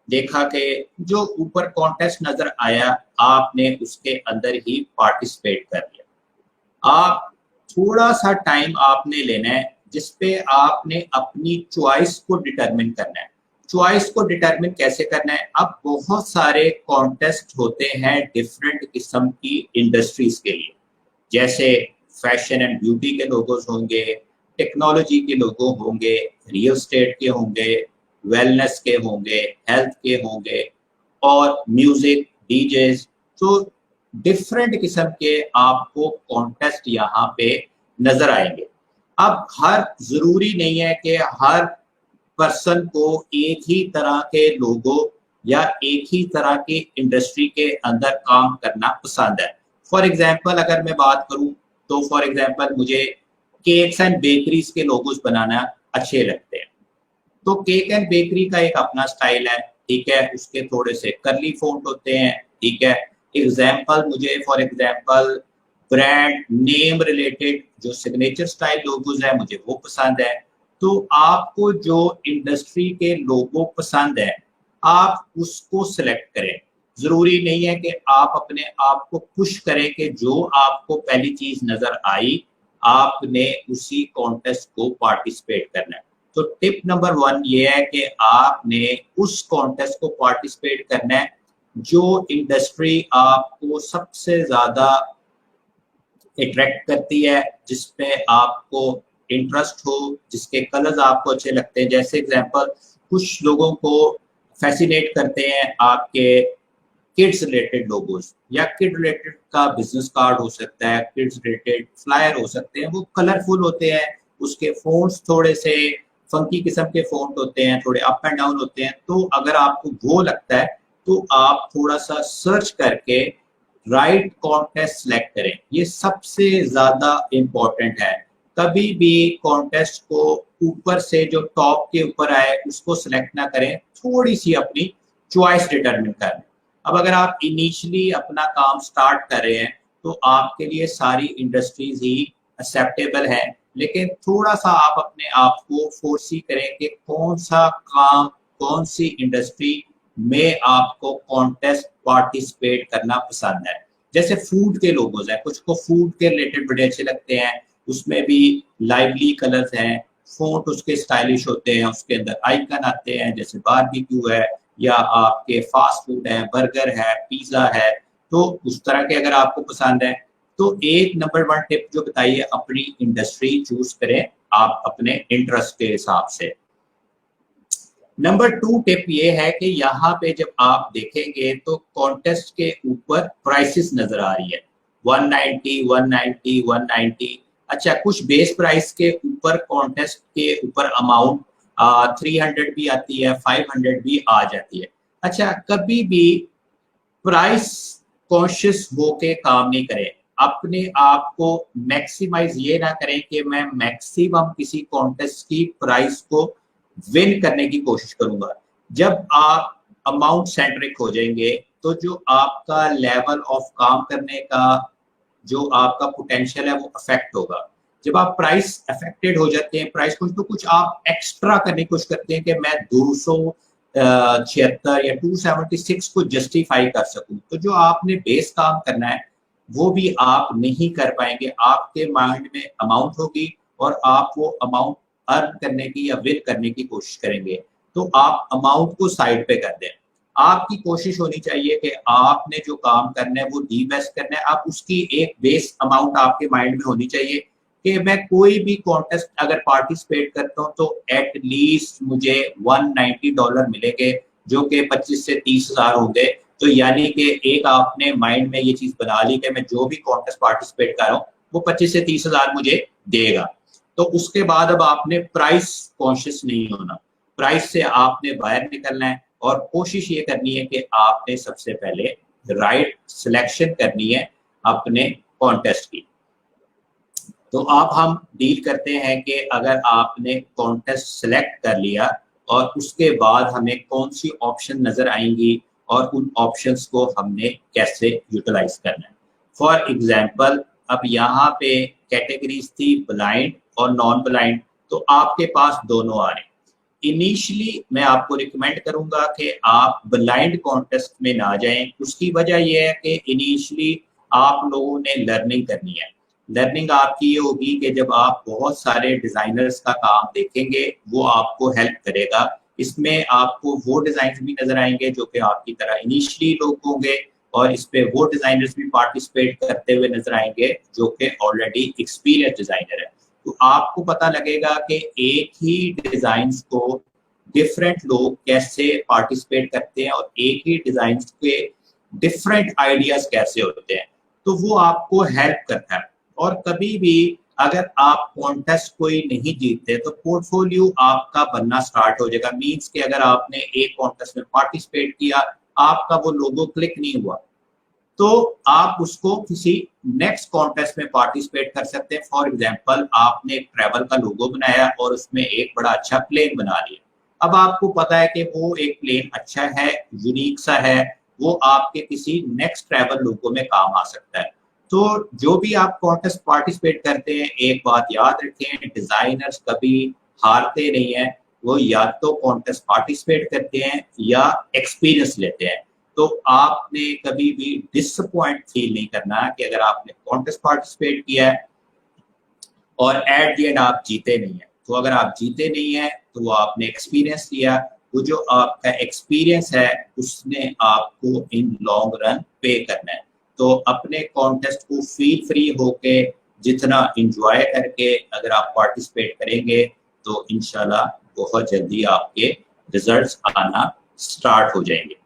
देखा कि जो ऊपर कॉन्टेस्ट नजर आया आपने उसके अंदर ही पार्टिसिपेट कर लिया। आप थोड़ा सा टाइम आपने लेना है जिसपे आपने अपनी चॉइस को डिटरमिन करना है। चॉइस को डिटरमिन कैसे करना है, अब बहुत सारे कॉन्टेस्ट होते हैं डिफरेंट किस्म की इंडस्ट्रीज के लिए, जैसे फैशन एंड ब्यूटी के लोगोस होंगे, टेक्नोलॉजी के लोगो होंगे, रियल एस्टेट के होंगे, वेलनेस के होंगे, हेल्थ के होंगे, और म्यूजिक, डीजेस। तो डिफरेंट किस्म के आपको कॉन्टेस्ट यहाँ पे नजर आएंगे। अब हर जरूरी नहीं है कि हर पर्सन को एक ही तरह के लोगो या एक ही तरह की इंडस्ट्री के अंदर काम करना पसंद है। फॉर एग्जाम्पल अगर मैं बात करूं तो फॉर एग्जाम्पल मुझे केक्स एंड बेकरीज के लोगोस बनाना अच्छे लगते हैं। तो केक एंड बेकरी का एक अपना स्टाइल है, ठीक है, उसके थोड़े से कर्ली फॉन्ट होते हैं, ठीक है। एग्जाम्पल मुझे for example brand name related जो सिग्नेचर स्टाइल लोगोस है मुझे वो पसंद है। तो आपको जो इंडस्ट्री के लोगो पसंद है आप उसको सिलेक्ट करें। जरूरी नहीं है कि आप अपने आप को पुश करें कि जो आपको पहली चीज नजर आई आपने उसी कॉन्टेस्ट को पार्टिसिपेट करना है। तो टिप नंबर 1 ये है कि आपने उस कॉन्टेस्ट को पार्टिसिपेट करना है जो इंडस्ट्री आपको सबसे ज्यादा अट्रैक्ट करती है, जिसपे आपको इंटरेस्ट हो, जिसके कलर्स आपको अच्छे लगते हैं। जैसे एग्जांपल कुछ लोगों को फैसिनेट करते हैं आपके किड्स रिलेटेड लोगोस, या किड रिलेटेड का बिजनेस कार्ड हो सकता है, किड्स रिलेटेड फ्लायर हो सकते हैं, वो कलरफुल होते हैं, उसके फोन्ट्स थोड़े से फंकी किस्म के फोन्ट होते हैं, थोड़े अप एंड डाउन होते हैं। तो अगर आपको वो लगता है तो आप थोड़ा सा सर्च करके राइट कॉन्टेस्ट सेलेक्ट करें, ये सबसे ज्यादा इम्पोर्टेंट है। कभी भी कॉन्टेस्ट को ऊपर से जो टॉप के ऊपर आए उसको सिलेक्ट ना करें, थोड़ी सी अपनी चॉइस डिटरमिन करें। अब अगर आप इनिशियली अपना काम स्टार्ट कर रहे हैं तो आपके लिए सारी इंडस्ट्रीज ही एक्सेप्टेबल है, लेकिन थोड़ा सा आप अपने आप को फोर्सी करें कि कौन सा काम, कौन सी इंडस्ट्री में आपको कॉन्टेस्ट पार्टिसिपेट करना पसंद है। जैसे फूड के लोगोस हैं, कुछ को फूड के रिलेटेड बड़े अच्छे लगते हैं, उसमें भी लाइवली कलर्स हैं, फोंट उसके स्टाइलिश होते हैं, उसके अंदर आइकन आते हैं, जैसे बारबेक्यू है या आपके फास्ट फूड है, बर्गर है, पिज्जा है। तो उस तरह के अगर आपको पसंद है तो एक नंबर 1 टिप जो बताइए, अपनी इंडस्ट्री चूज करें आप अपने इंटरेस्ट के हिसाब से। नंबर 2 टिप ये है कि यहाँ पे जब आप देखेंगे तो कॉन्टेस्ट के ऊपर प्राइसेस नजर आ रही है 190, 190, 190। अच्छा, कुछ बेस प्राइस के ऊपर कॉन्टेस्ट के ऊपर अमाउंट 300 भी आती है, 500 भी आ जाती है। अच्छा, कभी भी प्राइस कॉन्शियस होके काम नहीं करें, अपने आप को मैक्सिमाइज ये ना करें कि मैं मैक्सिमम किसी कॉन्टेस्ट की प्राइस को विन करने की कोशिश करूंगा। जब आप अमाउंट सेंट्रिक हो जाएंगे तो जो आपका लेवल ऑफ काम करने का जो आपका पोटेंशियल है वो अफेक्ट होगा। जब आप प्राइस अफेक्टेड हो जाते हैं, प्राइस कुछ आप एक्स्ट्रा करने की कोशिश करते हैं कि मैं 276 या 276 को जस्टिफाई कर सकूं, तो जो आपने बेस काम करना है वो भी आप नहीं कर पाएंगे। आपके माइंड में अमाउंट होगी और आप वो अमाउंट अर्न करने की या विन करने की कोशिश करेंगे, तो आप अमाउंट को साइड पे कर दें। आपकी कोशिश होनी चाहिए कि आपने जो काम करना है वो दी बेस्ट करना है। आप उसकी एक बेस अमाउंट आपके माइंड में होनी चाहिए कि मैं कोई भी कॉन्टेस्ट अगर पार्टिसिपेट करता हूँ तो एट लीस्ट मुझे $190 मिलेंगे, जो कि 25 से 30 हजार होंगे। तो यानी कि एक आपने माइंड में ये चीज बना ली कि मैं जो भी कॉन्टेस्ट पार्टिसिपेट कर रहा हूँ वो 25 से 30 हजार मुझे देगा। तो उसके बाद अब आपने प्राइस कॉन्शियस नहीं होना, प्राइस से आपने बाहर निकलना है और कोशिश ये करनी है कि आपने सबसे पहले राइट सिलेक्शन करनी है अपने कॉन्टेस्ट की। तो अब हम डील करते हैं कि अगर आपने कॉन्टेस्ट सिलेक्ट कर लिया और उसके बाद हमें कौन सी ऑप्शन नजर आएंगी और उन ऑप्शंस को हमने कैसे यूटिलाइज करना है। फॉर एग्जांपल, अब यहाँ पे कैटेगरीज थी ब्लाइंड और नॉन ब्लाइंड, तो आपके पास दोनों आ रहे हैं। इनिशियली मैं आपको रिकमेंड करूंगा कि आप ब्लाइंड कॉन्टेस्ट में ना जाएं। उसकी वजह यह है कि इनिशियली आप लोगों ने लर्निंग करनी है। लर्निंग आपकी ये होगी कि जब आप बहुत सारे डिजाइनर्स का काम देखेंगे वो आपको हेल्प करेगा। इसमें आपको वो डिजाइन भी नजर आएंगे जो कि आपकी तरह इनिशियली लोग होंगे, और इस पे वो डिजाइनर्स भी पार्टिसिपेट करते हुए नजर आएंगे जो कि ऑलरेडी एक्सपीरियंस डिजाइनर है। तो आपको पता लगेगा कि एक ही डिजाइन को डिफरेंट लोग कैसे पार्टिसिपेट करते हैं और एक ही डिजाइन के डिफरेंट आइडियाज कैसे होते हैं, तो वो आपको हेल्प करता है। और कभी भी अगर आप कॉन्टेस्ट कोई नहीं जीतते तो पोर्टफोलियो आपका बनना स्टार्ट हो जाएगा। मींस कि अगर आपने एक कॉन्टेस्ट में पार्टिसिपेट किया, आपका वो लोगो क्लिक नहीं हुआ, तो आप उसको किसी नेक्स्ट कॉन्टेस्ट में पार्टिसिपेट कर सकते हैं। फॉर एग्जांपल, आपने एक ट्रैवल का लोगो बनाया और उसमें एक बड़ा अच्छा प्लेन बना लिया। अब आपको पता है कि वो एक प्लेन अच्छा है, यूनिक सा है, वो आपके किसी नेक्स्ट ट्रैवल लोगो में काम आ सकता है। तो जो भी आप कॉन्टेस्ट पार्टिसिपेट करते हैं, एक बात याद रखें, डिजाइनर्स कभी हारते नहीं है। वो या तो कॉन्टेस्ट पार्टिसिपेट करते हैं या एक्सपीरियंस लेते हैं। तो आपने कभी भी डिसअपॉइंट फील नहीं करना कि अगर आपने कॉन्टेस्ट पार्टिसिपेट किया है और एट द एंड आप जीते नहीं है। तो अगर आप जीते नहीं है तो वो आपने एक्सपीरियंस लिया, वो जो आपका एक्सपीरियंस है उसने आपको इन लॉन्ग रन पे करना है। तो अपने कॉन्टेस्ट को फील फ्री होके जितना इंजॉय करके अगर आप पार्टिसिपेट करेंगे तो इंशाल्लाह बहुत जल्दी आपके रिजल्ट्स आना स्टार्ट हो जाएंगे।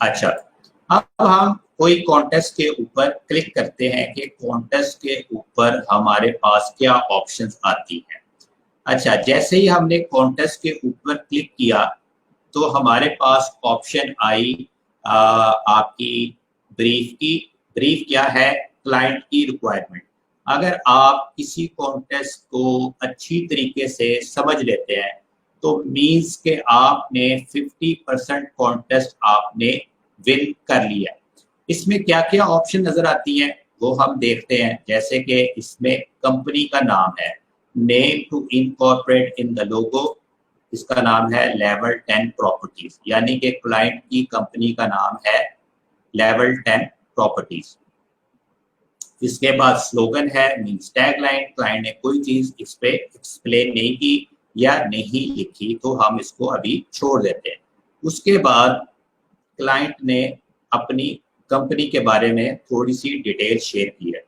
अच्छा, अब हम कोई कॉन्टेस्ट के ऊपर क्लिक करते हैं कि कॉन्टेस्ट के ऊपर हमारे पास क्या ऑप्शंस आती हैं। अच्छा, जैसे ही हमने कॉन्टेस्ट के ऊपर क्लिक किया तो हमारे पास ऑप्शन आई आपकी ब्रीफ की। ब्रीफ क्या है? क्लाइंट की रिक्वायरमेंट। अगर आप किसी कॉन्टेस्ट को अच्छी तरीके से समझ लेते हैं तो मीन्स के आपने 50% कॉन्टेस्ट आपने विन कर लिया। इसमें क्या क्या ऑप्शन नजर आती हैं वो हम देखते हैं। जैसे कि इसमें कंपनी का नाम है, name to incorporate in the logo, इसका नाम है लेवल 10 प्रॉपर्टीज, यानी कि क्लाइंट की कंपनी का नाम है लेवल 10 प्रॉपर्टीज। इसके बाद स्लोगन है, मींस टैगलाइन, क्लाइंट ने कोई चीज इस पे एक्सप्लेन नहीं की या नहीं लिखी तो हम इसको अभी छोड़ देते हैं। उसके बाद क्लाइंट ने अपनी कंपनी के बारे में थोड़ी सी डिटेल शेयर की है।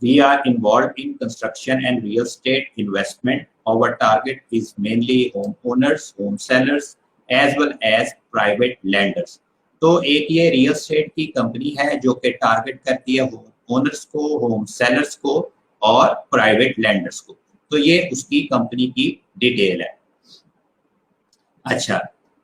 We are involved in construction and real estate investment. Our target is mainly homeowners, home sellers, as well as private lenders. तो एक ये रियल एस्टेट की कंपनी है जो कि टारगेट करती है होम ओनर्स को, होम सेलर्स को और प्राइवेट लैंडर्स को। तो ये उसकी कंपनी की डिटेल है। अच्छा,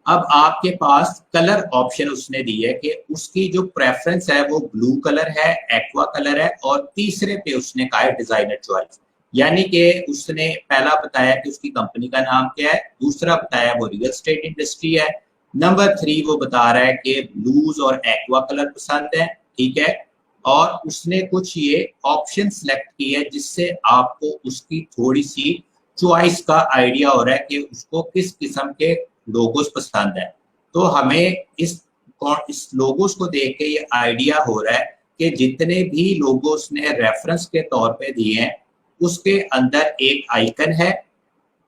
अब आपके पास कलर ऑप्शन उसने दी है कि उसकी जो प्रेफरेंस है वो ब्लू कलर है, एक्वा कलर है, और तीसरे पे उसने कहा है डिजाइनर चॉइस। यानी कि उसने पहला बताया कि उसकी कंपनी का नाम क्या है, दूसरा बताया वो रियल एस्टेट इंडस्ट्री है, नंबर 3 वो बता रहा है कि ब्लूज और एक्वा कलर पसंद है, ठीक है। और उसने कुछ ये ऑप्शन सेलेक्ट की है जिससे आपको उसकी थोड़ी सी चॉइस का आइडिया हो रहा है कि उसको किस किस्म के लोगोस पसंद है। तो हमें इस लोगोस को देख के ये आइडिया हो रहा है कि जितने भी लोगोस ने रेफरेंस के तौर पे दिए हैं उसके अंदर एक आइकन है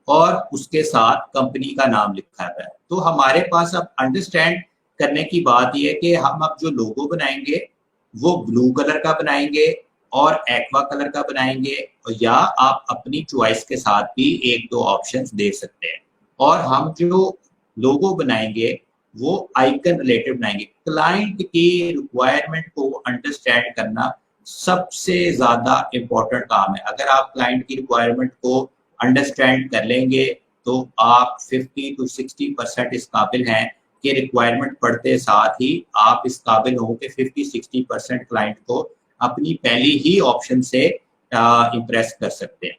और उसके साथ कंपनी का नाम लिखा है। तो हमारे पास अब अंडरस्टैंड करने की बात यह है कि हम अब जो लोगो बनाएंगे वो ब्लू कलर का बनाएंगे और एक्वा कलर का बनाएंगे, या आप अपनी चॉइस के साथ भी एक दो ऑप्शंस दे सकते हैं। और हम जो लोगो बनाएंगे वो आइकन रिलेटेड बनाएंगे। क्लाइंट की रिक्वायरमेंट को अंडरस्टैंड करना सबसे ज्यादा इंपॉर्टेंट काम है। अगर आप क्लाइंट की रिक्वायरमेंट को अंडरस्टैंड कर लेंगे तो आप 50 to 60% इस काबिल हैं कि रिक्वायरमेंट पढ़ते साथ ही आप इस काबिल हो कि 50-60% क्लाइंट को अपनी पहली ही ऑप्शन से इम्प्रेस कर सकते हैं।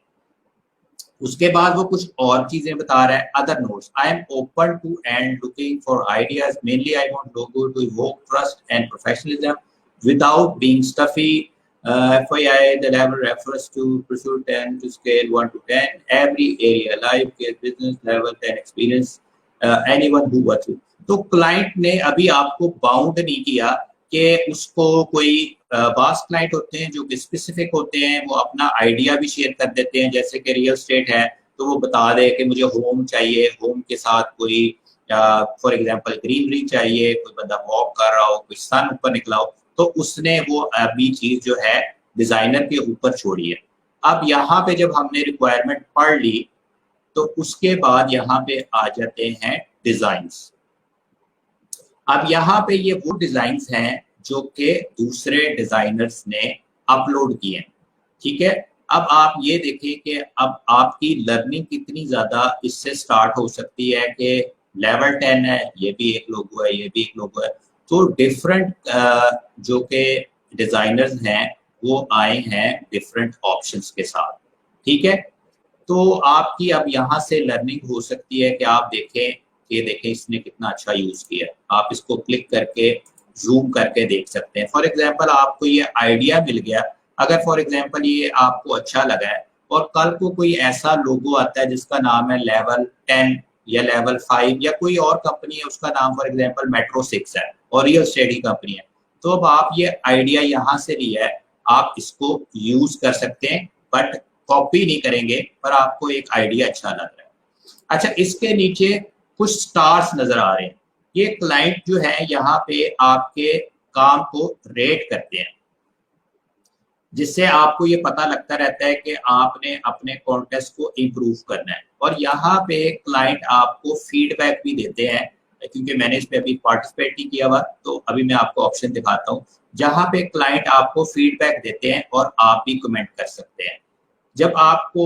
उसके बाद वो कुछ और चीजें बता रहा है। Other notes, I am open to and looking for ideas, mainly I want logo to evoke trust and professionalism without being stuffy. FYI, the level refers to pursue 10 to scale 1 to 10 every area, life, care, business level 10 experience, anyone who wants to। तो client ने अभी आपको bound नहीं किया कि उसको कोई बास क्लाइंट होते हैं जो कि स्पेसिफिक होते हैं, वो अपना आइडिया भी शेयर कर देते हैं। जैसे कि रियल एस्टेट है तो वो बता दे कि मुझे होम चाहिए, होम के साथ कोई फॉर एग्जांपल ग्रीनरी चाहिए, कोई बंदा वॉक कर रहा हो, कोई सन ऊपर निकला हो, तो उसने वो अभी चीज जो है डिजाइनर के ऊपर छोड़ी है। अब यहाँ पे जब हमने रिक्वायरमेंट पढ़ ली तो उसके बाद यहाँ पे आ जाते हैं डिजाइन्स। अब यहाँ पे ये वो डिजाइन्स हैं जो कि दूसरे डिजाइनर्स ने अपलोड किए हैं, ठीक है। अब आप ये देखें कि अब आपकी लर्निंग कितनी ज्यादा इससे स्टार्ट हो सकती है कि लेवल 10 है, ये भी एक लोगो है, ये भी एक लोगो है। तो डिफरेंट जो कि डिजाइनर्स हैं वो आए हैं डिफरेंट ऑप्शंस के साथ, ठीक है। तो आपकी अब यहाँ से लर्निंग हो सकती है कि आप देखें कि इसने कितना अच्छा यूज किया है। आप इसको क्लिक करके जूम करके देख सकते हैं। फॉर एग्जांपल आपको ये आइडिया मिल गया, अगर फॉर एग्जांपल ये आपको अच्छा लगा है और कल को कोई ऐसा लोगो आता है जिसका नाम है लेवल 10 या लेवल 5 या कोई और कंपनी है उसका नाम फॉर एग्जांपल मेट्रो 6 है और रियल एस्टेट की कंपनी है, तो अब आप ये आइडिया यहाँ से लिया है, आप इसको यूज कर सकते हैं, बट कॉपी नहीं करेंगे, पर आपको एक आइडिया अच्छा लग रहा है। अच्छा, इसके नीचे कुछ स्टार्स नजर आ रहे हैं। ये क्लाइंट जो है यहाँ पे आपके काम को रेट करते हैं, जिससे आपको ये पता लगता रहता है कि आपने अपने कॉन्टेस्ट को इम्प्रूव करना है। और यहाँ पे क्लाइंट आपको फीडबैक भी देते हैं, क्योंकि मैंने इस पे अभी पार्टिसिपेट नहीं किया हुआ, तो अभी मैं आपको ऑप्शन दिखाता हूँ जहाँ पे क्लाइंट आपको फीडबैक देते हैं और आप भी कमेंट कर सकते हैं। जब आपको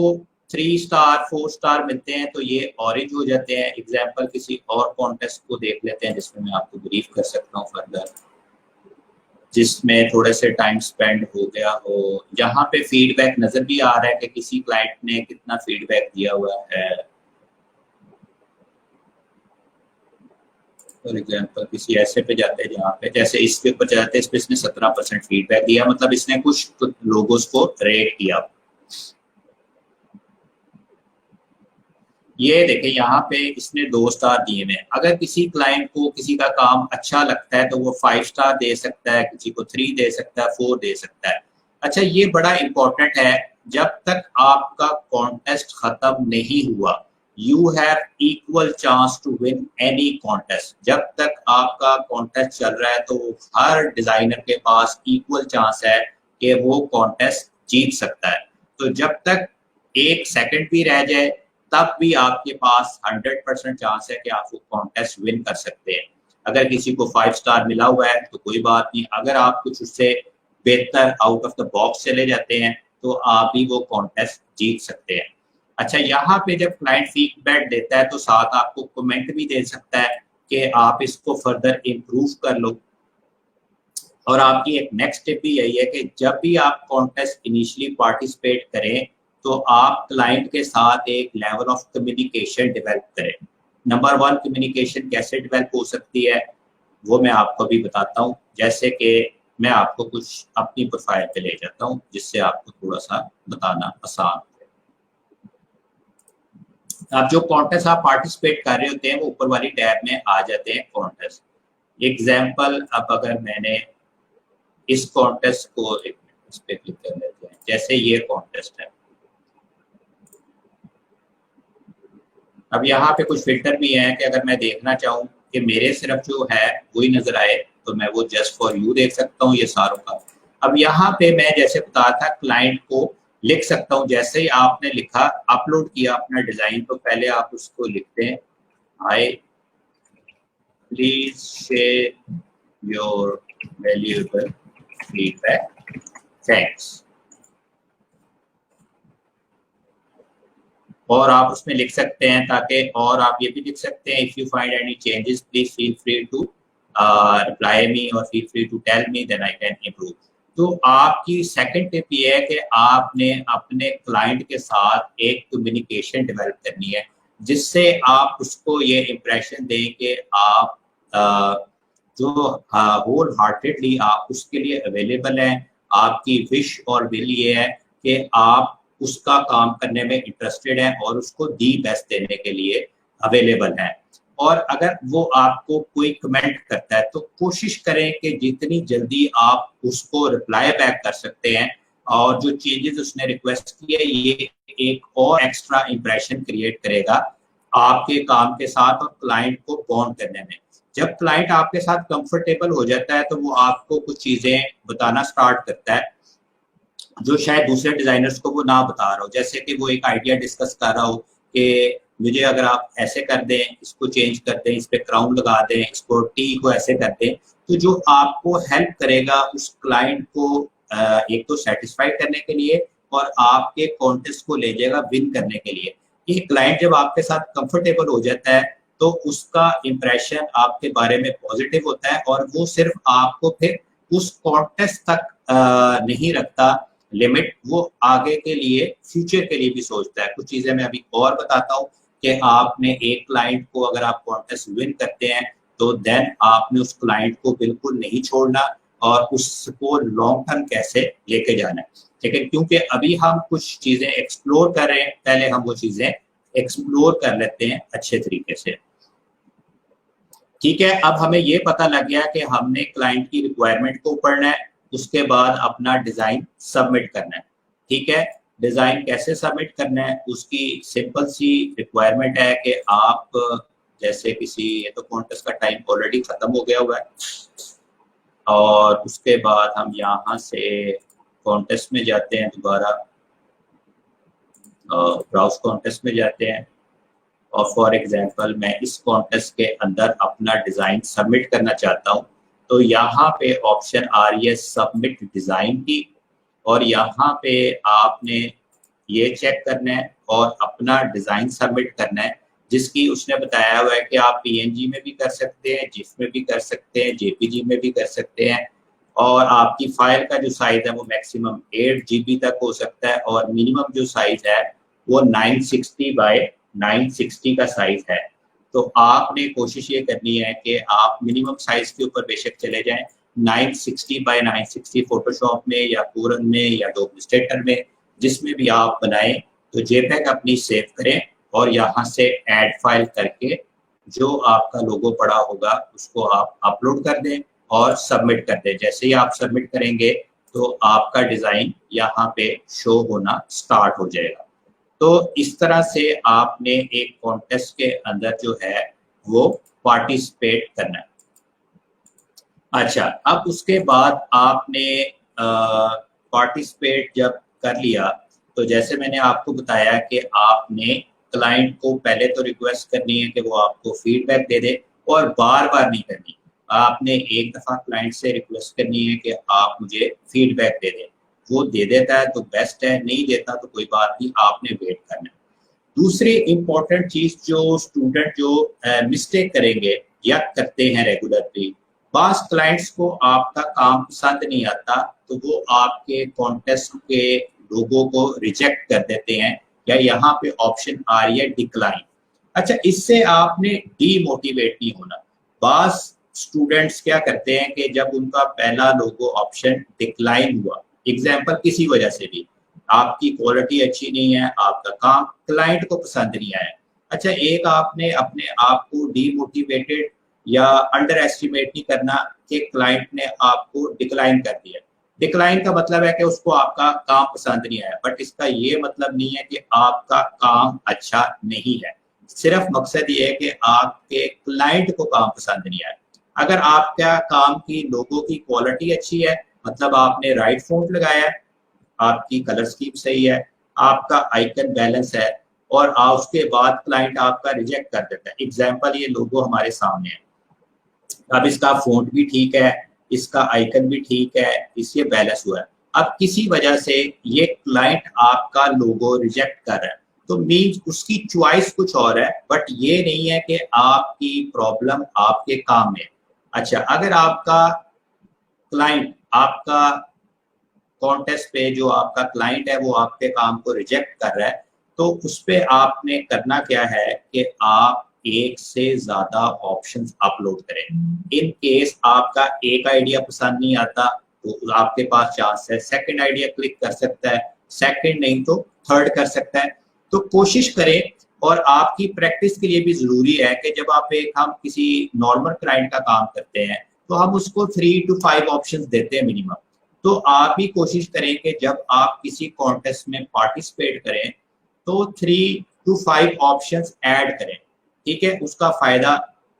3 स्टार 4 स्टार मिलते हैं तो ये ऑरेंज हो जाते हैं। एग्जाम्पल किसी और कॉन्टेस्ट को देख लेते हैं जिसमें मैं आपको ब्रीफ कर सकता हूँ फर्दर, जिसमें थोड़े से टाइम स्पेंड हो गया हो। यहाँ पे फीडबैक नजर भी आ रहा है कि किसी क्लाइंट ने कितना फीडबैक दिया हुआ है। फॉर एग्जाम्पल किसी ऐसे पे जाते हैं जहाँ पे, जैसे इसके ऊपर जाते हैं, इस पे इसने 17% फीडबैक दिया, मतलब इसने कुछ लोगोस को रेट किया। ये देखें यहाँ पे इसने 2 स्टार दिए हैं। अगर किसी क्लाइंट को किसी का काम अच्छा लगता है तो वो 5 स्टार दे सकता है, किसी को 3 दे सकता है, 4 दे सकता है। अच्छा, ये बड़ा इंपॉर्टेंट है, जब तक आपका कॉन्टेस्ट खत्म नहीं हुआ you have equal chance to win any contest. जब तक आपका कॉन्टेस्ट चल रहा है तो हर डिजाइनर के पास इक्वल चांस है कि वो कॉन्टेस्ट जीत सकता है। तो जब तक 1 सेकंड भी रह जाए तब भी आपके पास 100% चांस है कि आप वो कॉन्टेस्ट विन कर सकते हैं। अगर किसी को 5 स्टार मिला हुआ है तो कोई बात नहीं, अगर आप कुछ उससे बेहतर आउट ऑफ द बॉक्स चले जाते हैं तो आप भी वो कॉन्टेस्ट जीत सकते हैं। अच्छा, यहाँ पे जब क्लाइंट फीडबैक देता है तो साथ आपको कमेंट भी दे सकता है कि आप इसको फर्दर इम्प्रूव कर लो। और आपकी एक नेक्स्ट स्टेप भी यही है कि जब भी आप कॉन्टेस्ट इनिशियली पार्टिसिपेट करें तो आप क्लाइंट के साथ एक लेवल ऑफ कम्युनिकेशन डेवलप करें। नंबर 1 कम्युनिकेशन कैसे डेवलप हो सकती है वो मैं आपको भी बताता हूँ। जैसे कि मैं आपको कुछ अपनी प्रोफाइल पे ले जाता हूँ जिससे आपको थोड़ा सा बताना आसान है। अब जो कॉन्टेस्ट आप पार्टिसिपेट कर रहे होते हैं वो ऊपर वाली टैब में आ जाते हैं कॉन्टेस्ट। एग्जाम्पल, अब अगर मैंने इस कॉन्टेस्ट को इस पे क्लिक कर लेते हैं, जैसे ये कॉन्टेस्ट है। अब यहाँ पे कुछ फिल्टर भी हैं कि अगर मैं देखना चाहूँ कि मेरे सिर्फ जो है वही नजर आए तो मैं वो जस्ट फॉर यू देख सकता हूँ ये सारों का। अब यहाँ पे मैं जैसे बता था क्लाइंट को लिख सकता हूँ, जैसे ही आपने लिखा अपलोड किया अपना डिजाइन तो पहले आप उसको लिखते हैं, I please share your valuable feedback, thanks. और आप उसमें लिख सकते हैं ताकि, और आप ये भी लिख सकते हैं if you find any changes please feel free to reply me और feel free to tell me then I can improve. तो आपकी सेकंड टिप ये है कि आपने अपने क्लाइंट के साथ एक कम्युनिकेशन डेवलप करनी है जिससे आप उसको ये इम्प्रेशन दें कि आप जो होल हार्टेडली आप उसके लिए अवेलेबल हैं। आपकी विश और विल ये है कि आप उसका काम करने में इंटरेस्टेड है और उसको दी बेस्ट देने के लिए अवेलेबल है। और अगर वो आपको कोई कमेंट करता है तो कोशिश करें कि जितनी जल्दी आप उसको रिप्लाई बैक कर सकते हैं। और जो चेंजेस उसने रिक्वेस्ट किए ये एक और एक्स्ट्रा इंप्रेशन क्रिएट करेगा आपके काम के साथ और क्लाइंट को बॉन्ड करने में। जब क्लाइंट आपके साथ कंफर्टेबल हो जाता है तो वो आपको कुछ चीजें बताना स्टार्ट करता है जो शायद दूसरे डिजाइनर्स को वो ना बता रहा हो। जैसे कि वो एक आइडिया डिस्कस कर रहा हो कि मुझे अगर आप ऐसे कर दें, इसको चेंज कर दें, इस पे क्राउन लगा दें, इसको टी को ऐसे कर दें, तो जो आपको हेल्प करेगा उस क्लाइंट को एक तो सेटिस्फाई करने के लिए और आपके कॉन्टेस्ट को ले जाएगा विन करने के लिए। ये क्लाइंट जब आपके साथ कंफर्टेबल हो जाता है तो उसका इंप्रेशन आपके बारे में पॉजिटिव होता है और वो सिर्फ आपको फिर उस कॉन्टेस्ट तक नहीं रखता लिमिट, वो आगे के लिए फ्यूचर के लिए भी सोचता है। कुछ चीजें मैं अभी और बताता हूँ कि आपने एक क्लाइंट को अगर आप कॉन्टेस्ट विन करते हैं तो देन आपने उस क्लाइंट को बिल्कुल नहीं छोड़ना और उसको लॉन्ग टर्म कैसे लेके जाना है। लेकिन क्योंकि अभी हम कुछ चीजें एक्सप्लोर कर रहे हैं, पहले हम वो चीजें एक्सप्लोर कर लेते हैं अच्छे तरीके से। ठीक है, अब हमें ये पता लग गया कि हमने क्लाइंट की रिक्वायरमेंट को पढ़ना है, उसके बाद अपना डिजाइन सबमिट करना है। ठीक है, डिजाइन कैसे सबमिट करना है उसकी सिंपल सी रिक्वायरमेंट है कि आप जैसे किसी, ये तो कॉन्टेस्ट का टाइम ऑलरेडी खत्म हो गया हुआ है, और उसके बाद हम यहाँ से कॉन्टेस्ट में जाते हैं, दोबारा ब्राउज कॉन्टेस्ट में जाते हैं और फॉर एग्जांपल मैं इस कॉन्टेस्ट के अंदर अपना डिजाइन सबमिट करना चाहता हूँ। तो यहाँ पे ऑप्शन आ रही है सबमिट डिजाइन की, और यहाँ पे आपने ये चेक करना है और अपना डिजाइन सबमिट करना है जिसकी उसने बताया हुआ है कि आप पीएनजी में भी कर सकते हैं, जिफ में भी कर सकते हैं, जेपीजी में भी कर सकते हैं, और आपकी फाइल का जो साइज है वो मैक्सिमम 8 GB तक हो सकता है और मिनिमम जो साइज है वो 960 बाय 960 का साइज है। तो आपने कोशिश ये करनी है कि आप मिनिमम साइज के ऊपर बेशक चले जाएं, 960 बाय 960 फोटोशॉप में या पूरन में या डॉक्यूमेंटेटर में जिसमें भी आप बनाएं, तो जेपीईजी अपनी सेव करें और यहाँ से ऐड फाइल करके जो आपका लोगो पड़ा होगा उसको आप अपलोड कर दें और सबमिट कर दें। जैसे ही आप सबमिट करेंगे तो आपका डिजाइन यहाँ पे शो होना स्टार्ट हो जाएगा। तो इस तरह से आपने एक कॉन्टेस्ट के अंदर जो है वो पार्टिसिपेट करना है। अच्छा, अब उसके बाद आपने पार्टिसिपेट जब कर लिया, तो जैसे मैंने आपको बताया कि आपने क्लाइंट को पहले तो रिक्वेस्ट करनी है कि वो आपको फीडबैक दे दे, और बार बार नहीं करनी। आपने एक दफ़ा क्लाइंट से रिक्वेस्ट करनी है कि आप मुझे फीडबैक दे दें, वो दे देता है तो बेस्ट है, नहीं देता तो कोई बात नहीं, आपने वेट करना है। दूसरी इम्पोर्टेंट चीज जो स्टूडेंट जो मिस्टेक करेंगे या करते हैं रेगुलरली, बास क्लाइंट्स को आपका काम पसंद नहीं आता तो वो आपके कॉन्टेस्ट के लोगों को रिजेक्ट कर देते हैं, या यहाँ पे ऑप्शन आ रही है डिक्लाइन। अच्छा, इससे आपने डीमोटिवेट नहीं होना। बास स्टूडेंट्स क्या करते हैं कि जब उनका पहला लोगो ऑप्शन डिक्लाइन हुआ, एग्जाम्पल किसी वजह से भी, आपकी क्वालिटी अच्छी नहीं है, आपका काम क्लाइंट को पसंद नहीं आया। अच्छा, एक आपने अपने आप को डीमोटिवेटेड या अंडर एस्टिमेट नहीं करना कि क्लाइंट ने आपको डिक्लाइन कर दिया। डिक्लाइन का मतलब है कि उसको आपका काम पसंद नहीं आया, बट इसका ये मतलब नहीं है कि आपका काम अच्छा नहीं है। सिर्फ मकसद ये है कि आपके क्लाइंट को काम पसंद नहीं आया। अगर आपका काम की लोगों की क्वालिटी अच्छी है, मतलब आपने राइट फॉन्ट लगाया है, आपकी कलर स्कीम सही है, आपका आइकन बैलेंस है, और उसके बाद क्लाइंट आपका रिजेक्ट कर देता है। एग्जाम्पल, ये लोगो हमारे सामने है, अब इसका फॉन्ट भी ठीक है, इसका आइकन भी ठीक है, इससे बैलेंस हुआ है। अब किसी वजह से ये क्लाइंट आपका लोगो रिजेक्ट कर रहा है, तो मीन्स उसकी चॉइस कुछ और है, बट ये नहीं है कि आपकी प्रॉब्लम आपके काम में। अच्छा, अगर आपका क्लाइंट आपका कॉन्टेस्ट पे जो आपका क्लाइंट है वो आपके काम को रिजेक्ट कर रहा है, तो उस पे आपने करना क्या है कि आप एक से ज्यादा ऑप्शंस अपलोड करें। इन केस आपका एक आइडिया पसंद नहीं आता तो आपके पास चांस है सेकंड आइडिया क्लिक कर सकता है, सेकंड नहीं तो थर्ड कर सकता है। तो कोशिश करें, और आपकी प्रैक्टिस के लिए भी जरूरी है कि जब हम किसी नॉर्मल क्लाइंट का काम करते हैं तो हम उसको 3 to 5 ऑप्शंस देते हैं मिनिमम। तो आप भी कोशिश करें कि जब आप किसी कॉन्टेस्ट में पार्टिसिपेट करें तो 3 to 5 ऑप्शंस ऐड करें। ठीक है, उसका फायदा,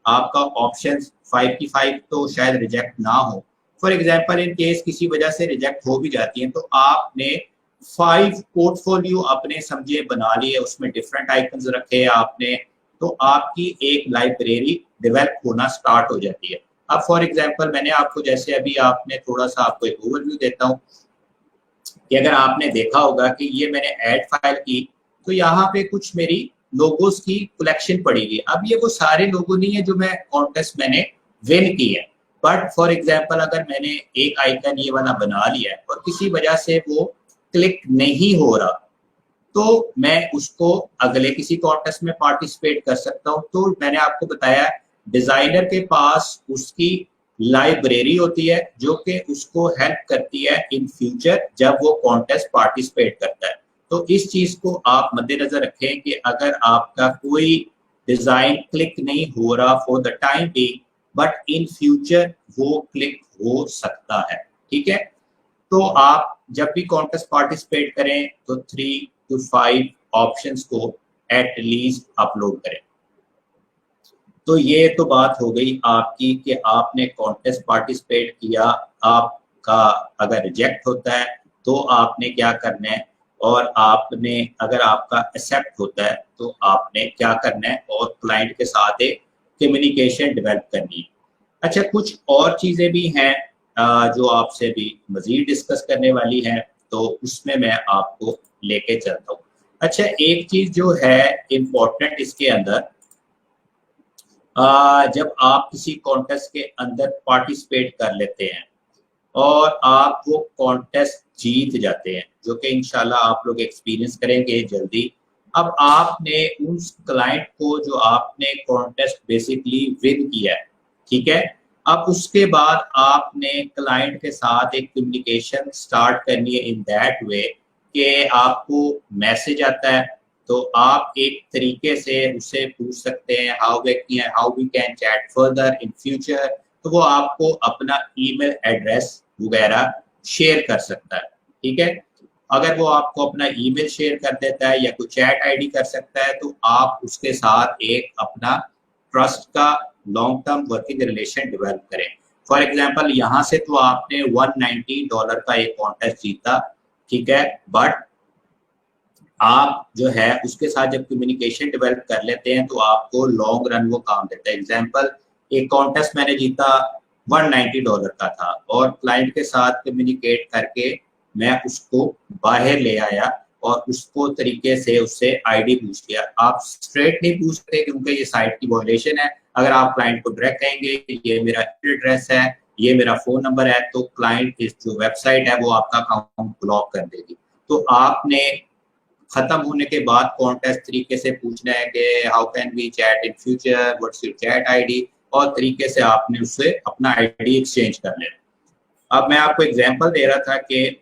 आपका ऑप्शंस 5 की 5 तो शायद रिजेक्ट ना हो। फॉर एग्जांपल, इन केस किसी वजह से रिजेक्ट हो भी जाती है तो आपने 5 पोर्टफोलियो अपने समझे बना लिए, उसमें डिफरेंट आइकन्स रखे आपने, तो आपकी एक लाइब्रेरी डेवलप होना स्टार्ट हो जाती है। अब फॉर एग्जांपल, मैंने आपको जैसे अभी आपने थोड़ा सा आपको एक ओवरव्यू देता हूँ कि अगर आपने देखा होगा कि ये मैंने ऐड फाइल की, तो यहाँ पे कुछ मेरी लोगोस की कलेक्शन पड़ी हुई। अब ये वो सारे लोगो नहीं है जो मैं कॉन्टेस्ट मैंने विन की है, बट फॉर एग्जांपल अगर मैंने एक आइकन ये वाला बना लिया है और किसी वजह से वो क्लिक नहीं हो रहा, तो मैं उसको अगले किसी कॉन्टेस्ट में पार्टिसिपेट कर सकता हूँ। तो मैंने आपको बताया, डिजाइनर के पास उसकी लाइब्रेरी होती है जो कि उसको हेल्प करती है इन फ्यूचर जब वो कॉन्टेस्ट पार्टिसिपेट करता है। तो इस चीज को आप मद्देनजर रखें कि अगर आपका कोई डिजाइन क्लिक नहीं हो रहा फॉर द टाइम बी, बट इन फ्यूचर वो क्लिक हो सकता है। ठीक है, तो आप जब भी कॉन्टेस्ट पार्टिसिपेट करें तो 3 to 5 ऑप्शंस को एट लीस्ट अपलोड करें। तो ये तो बात हो गई आपकी कि आपने कॉन्टेस्ट पार्टिसिपेट किया, आपका अगर रिजेक्ट होता है तो आपने क्या करना है, और आपने अगर आपका एक्सेप्ट होता है तो आपने क्या करना है, और क्लाइंट के साथ एक कम्युनिकेशन डेवलप करनी है। अच्छा, कुछ और चीज़ें भी हैं जो आपसे भी मज़ीद डिस्कस करने वाली हैं, तो उसमें मैं आपको लेके चलता हूँ। अच्छा, एक चीज़ जो है इम्पोर्टेंट इसके अंदर, जब आप किसी कॉन्टेस्ट के अंदर पार्टिसिपेट कर लेते हैं और आप वो कॉन्टेस्ट जीत जाते हैं, जो कि इंशाल्लाह आप लोग एक्सपीरियंस करेंगे जल्दी। अब आपने उस क्लाइंट को जो आपने कॉन्टेस्ट बेसिकली विन किया है, ठीक है, अब उसके बाद आपने क्लाइंट के साथ एक कम्युनिकेशन स्टार्ट करनी है इन दैट वे कि आपको मैसेज आता है तो आप एक तरीके से उससे पूछ सकते हैं how we can chat further in future. तो वो आपको अपना ईमेल एड्रेस वगैरह शेयर कर सकता है। ठीक है, अगर वो आपको अपना ईमेल शेयर कर देता है या कोई चैट आईडी कर सकता है, तो आप उसके साथ एक अपना ट्रस्ट का long term working relation develop करें। फॉर एग्जांपल यहाँ से तो आपने $190 का एक कॉन्टेस्ट जीता, ठीक है, बट आप जो है उसके साथ जब कम्युनिकेशन डेवलप कर लेते हैं तो आपको लॉन्ग रन वो काम देता है। एग्जांपल, एक कॉन्टेस्ट मैंने जीता $190 का था और क्लाइंट के साथ कम्युनिकेट करके मैं उसको बाहर ले आया और उसको तरीके से उससे आईडी पूछ लिया। आप स्ट्रेट नहीं पूछ सकते क्योंकि ये साइट की वायलेशन है। अगर आप क्लाइंट को डायरेक्ट कहेंगे ये मेरा एड्रेस है, ये मेरा फोन नंबर है, तो क्लाइंट इस जो वेबसाइट है वो आपका अकाउंट ब्लॉक कर देगी। तो आपने खत्म होने के बाद कॉन्टेस्ट तरीके से पूछना है कि how can we chat in future, what's your chat ID, और तरीके से आपने उससे अपना आईडी एक्सचेंज कर लेना। अब मैं आपको एग्जांपल दे रहा था कि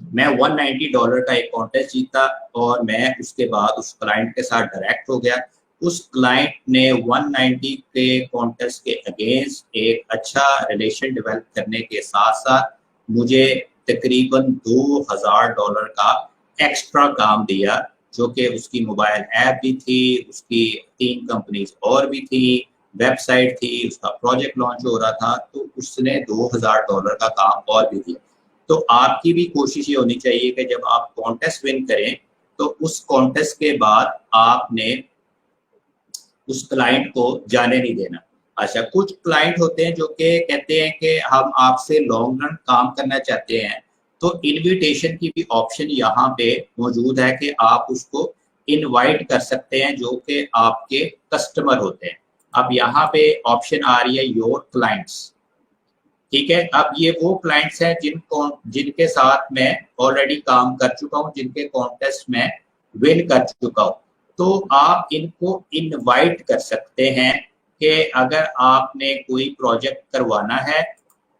मैं $190 का एक कॉन्टेस्ट जीता और मैं उसके बाद उस क्लाइंट के साथ डायरेक्ट हो गया। उस क्लाइंट ने 190 के कॉन्टेस्ट के अगेंस्ट एक अच्छा रिलेशन डेवलप करने के साथ साथ मुझे तकरीबन $2000 का एक्स्ट्रा काम दिया, जो कि उसकी मोबाइल ऐप भी थी, उसकी 3 कंपनीज और भी थी, वेबसाइट थी, उसका प्रोजेक्ट लॉन्च हो रहा था, तो उसने $2000 का काम और भी दिया। तो आपकी भी कोशिश ये होनी चाहिए कि जब आप कॉन्टेस्ट विन करें तो उस कॉन्टेस्ट के बाद आपने उस क्लाइंट को जाने नहीं देना। अच्छा, कुछ क्लाइंट होते हैं जो कि कहते हैं कि हम आपसे लॉन्ग रन काम करना चाहते हैं, तो इनविटेशन की भी ऑप्शन यहाँ पे मौजूद है कि आप उसको इनवाइट कर सकते हैं जो कि आपके कस्टमर होते हैं। अब यहाँ पे ऑप्शन आ रही है योर क्लाइंट्स, ठीक है। अब ये वो क्लाइंट्स हैं जिनके साथ मैं ऑलरेडी काम कर चुका हूँ, जिनके कॉन्टेस्ट में विन कर चुका हूँ। तो आप इनको इनवाइट कर सकते हैं कि अगर आपने कोई प्रोजेक्ट करवाना है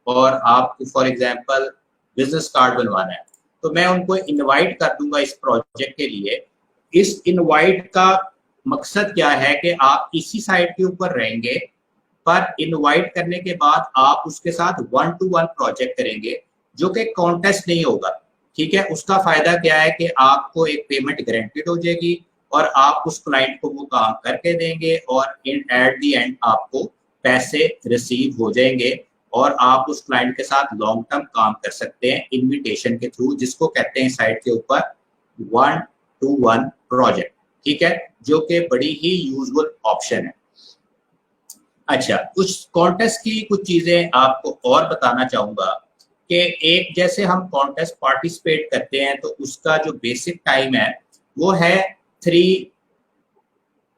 और आपको फॉर एग्जांपल बिजनेस कार्ड बनवाना है, तो मैं उनको इनवाइट कर दूंगा इस प्रोजेक्ट के लिए। इस इनवाइट का मकसद क्या है कि आप इसी साइट के ऊपर रहेंगे, पर इनवाइट करने के बाद आप उसके साथ 1-to-1 प्रोजेक्ट करेंगे जो कि कॉन्टेस्ट नहीं होगा, ठीक है। उसका फायदा क्या है कि आपको एक पेमेंट गारंटीड हो जाएगी और आप उस क्लाइंट को वो काम करके देंगे और एट द एंड आपको पैसे रिसीव हो जाएंगे और आप उस क्लाइंट के साथ लॉन्ग टर्म काम कर सकते हैं इनविटेशन के थ्रू, जिसको कहते हैं साइट के ऊपर 1-to-1 प्रोजेक्ट, ठीक है, जो कि बड़ी ही यूजुअल ऑप्शन है। अच्छा, कुछ कॉन्टेस्ट की कुछ चीजें आपको और बताना चाहूंगा कि एक जैसे हम कॉन्टेस्ट पार्टिसिपेट करते हैं तो उसका जो बेसिक टाइम है वो है 3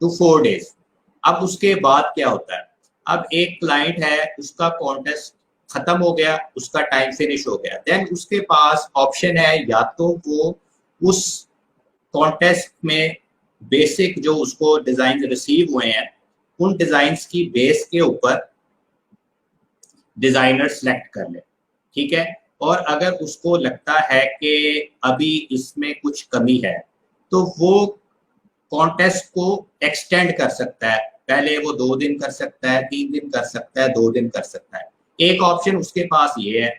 to 4 डेज। अब उसके बाद क्या होता है, अब एक क्लाइंट है, उसका कॉन्टेस्ट खत्म हो गया, उसका टाइम फिनिश हो गया, देन उसके पास ऑप्शन है या तो वो उस कॉन्टेस्ट में बेसिक जो उसको डिजाइन रिसीव हुए हैं उन डिजाइन्स की बेस के ऊपर डिजाइनर सेलेक्ट कर ले, ठीक है। और अगर उसको लगता है कि अभी इसमें कुछ कमी है तो वो कॉन्टेस्ट को एक्सटेंड कर सकता है। पहले वो 2 दिन कर सकता है, 3 दिन कर सकता है, 2 दिन कर सकता है। एक ऑप्शन उसके पास ये है।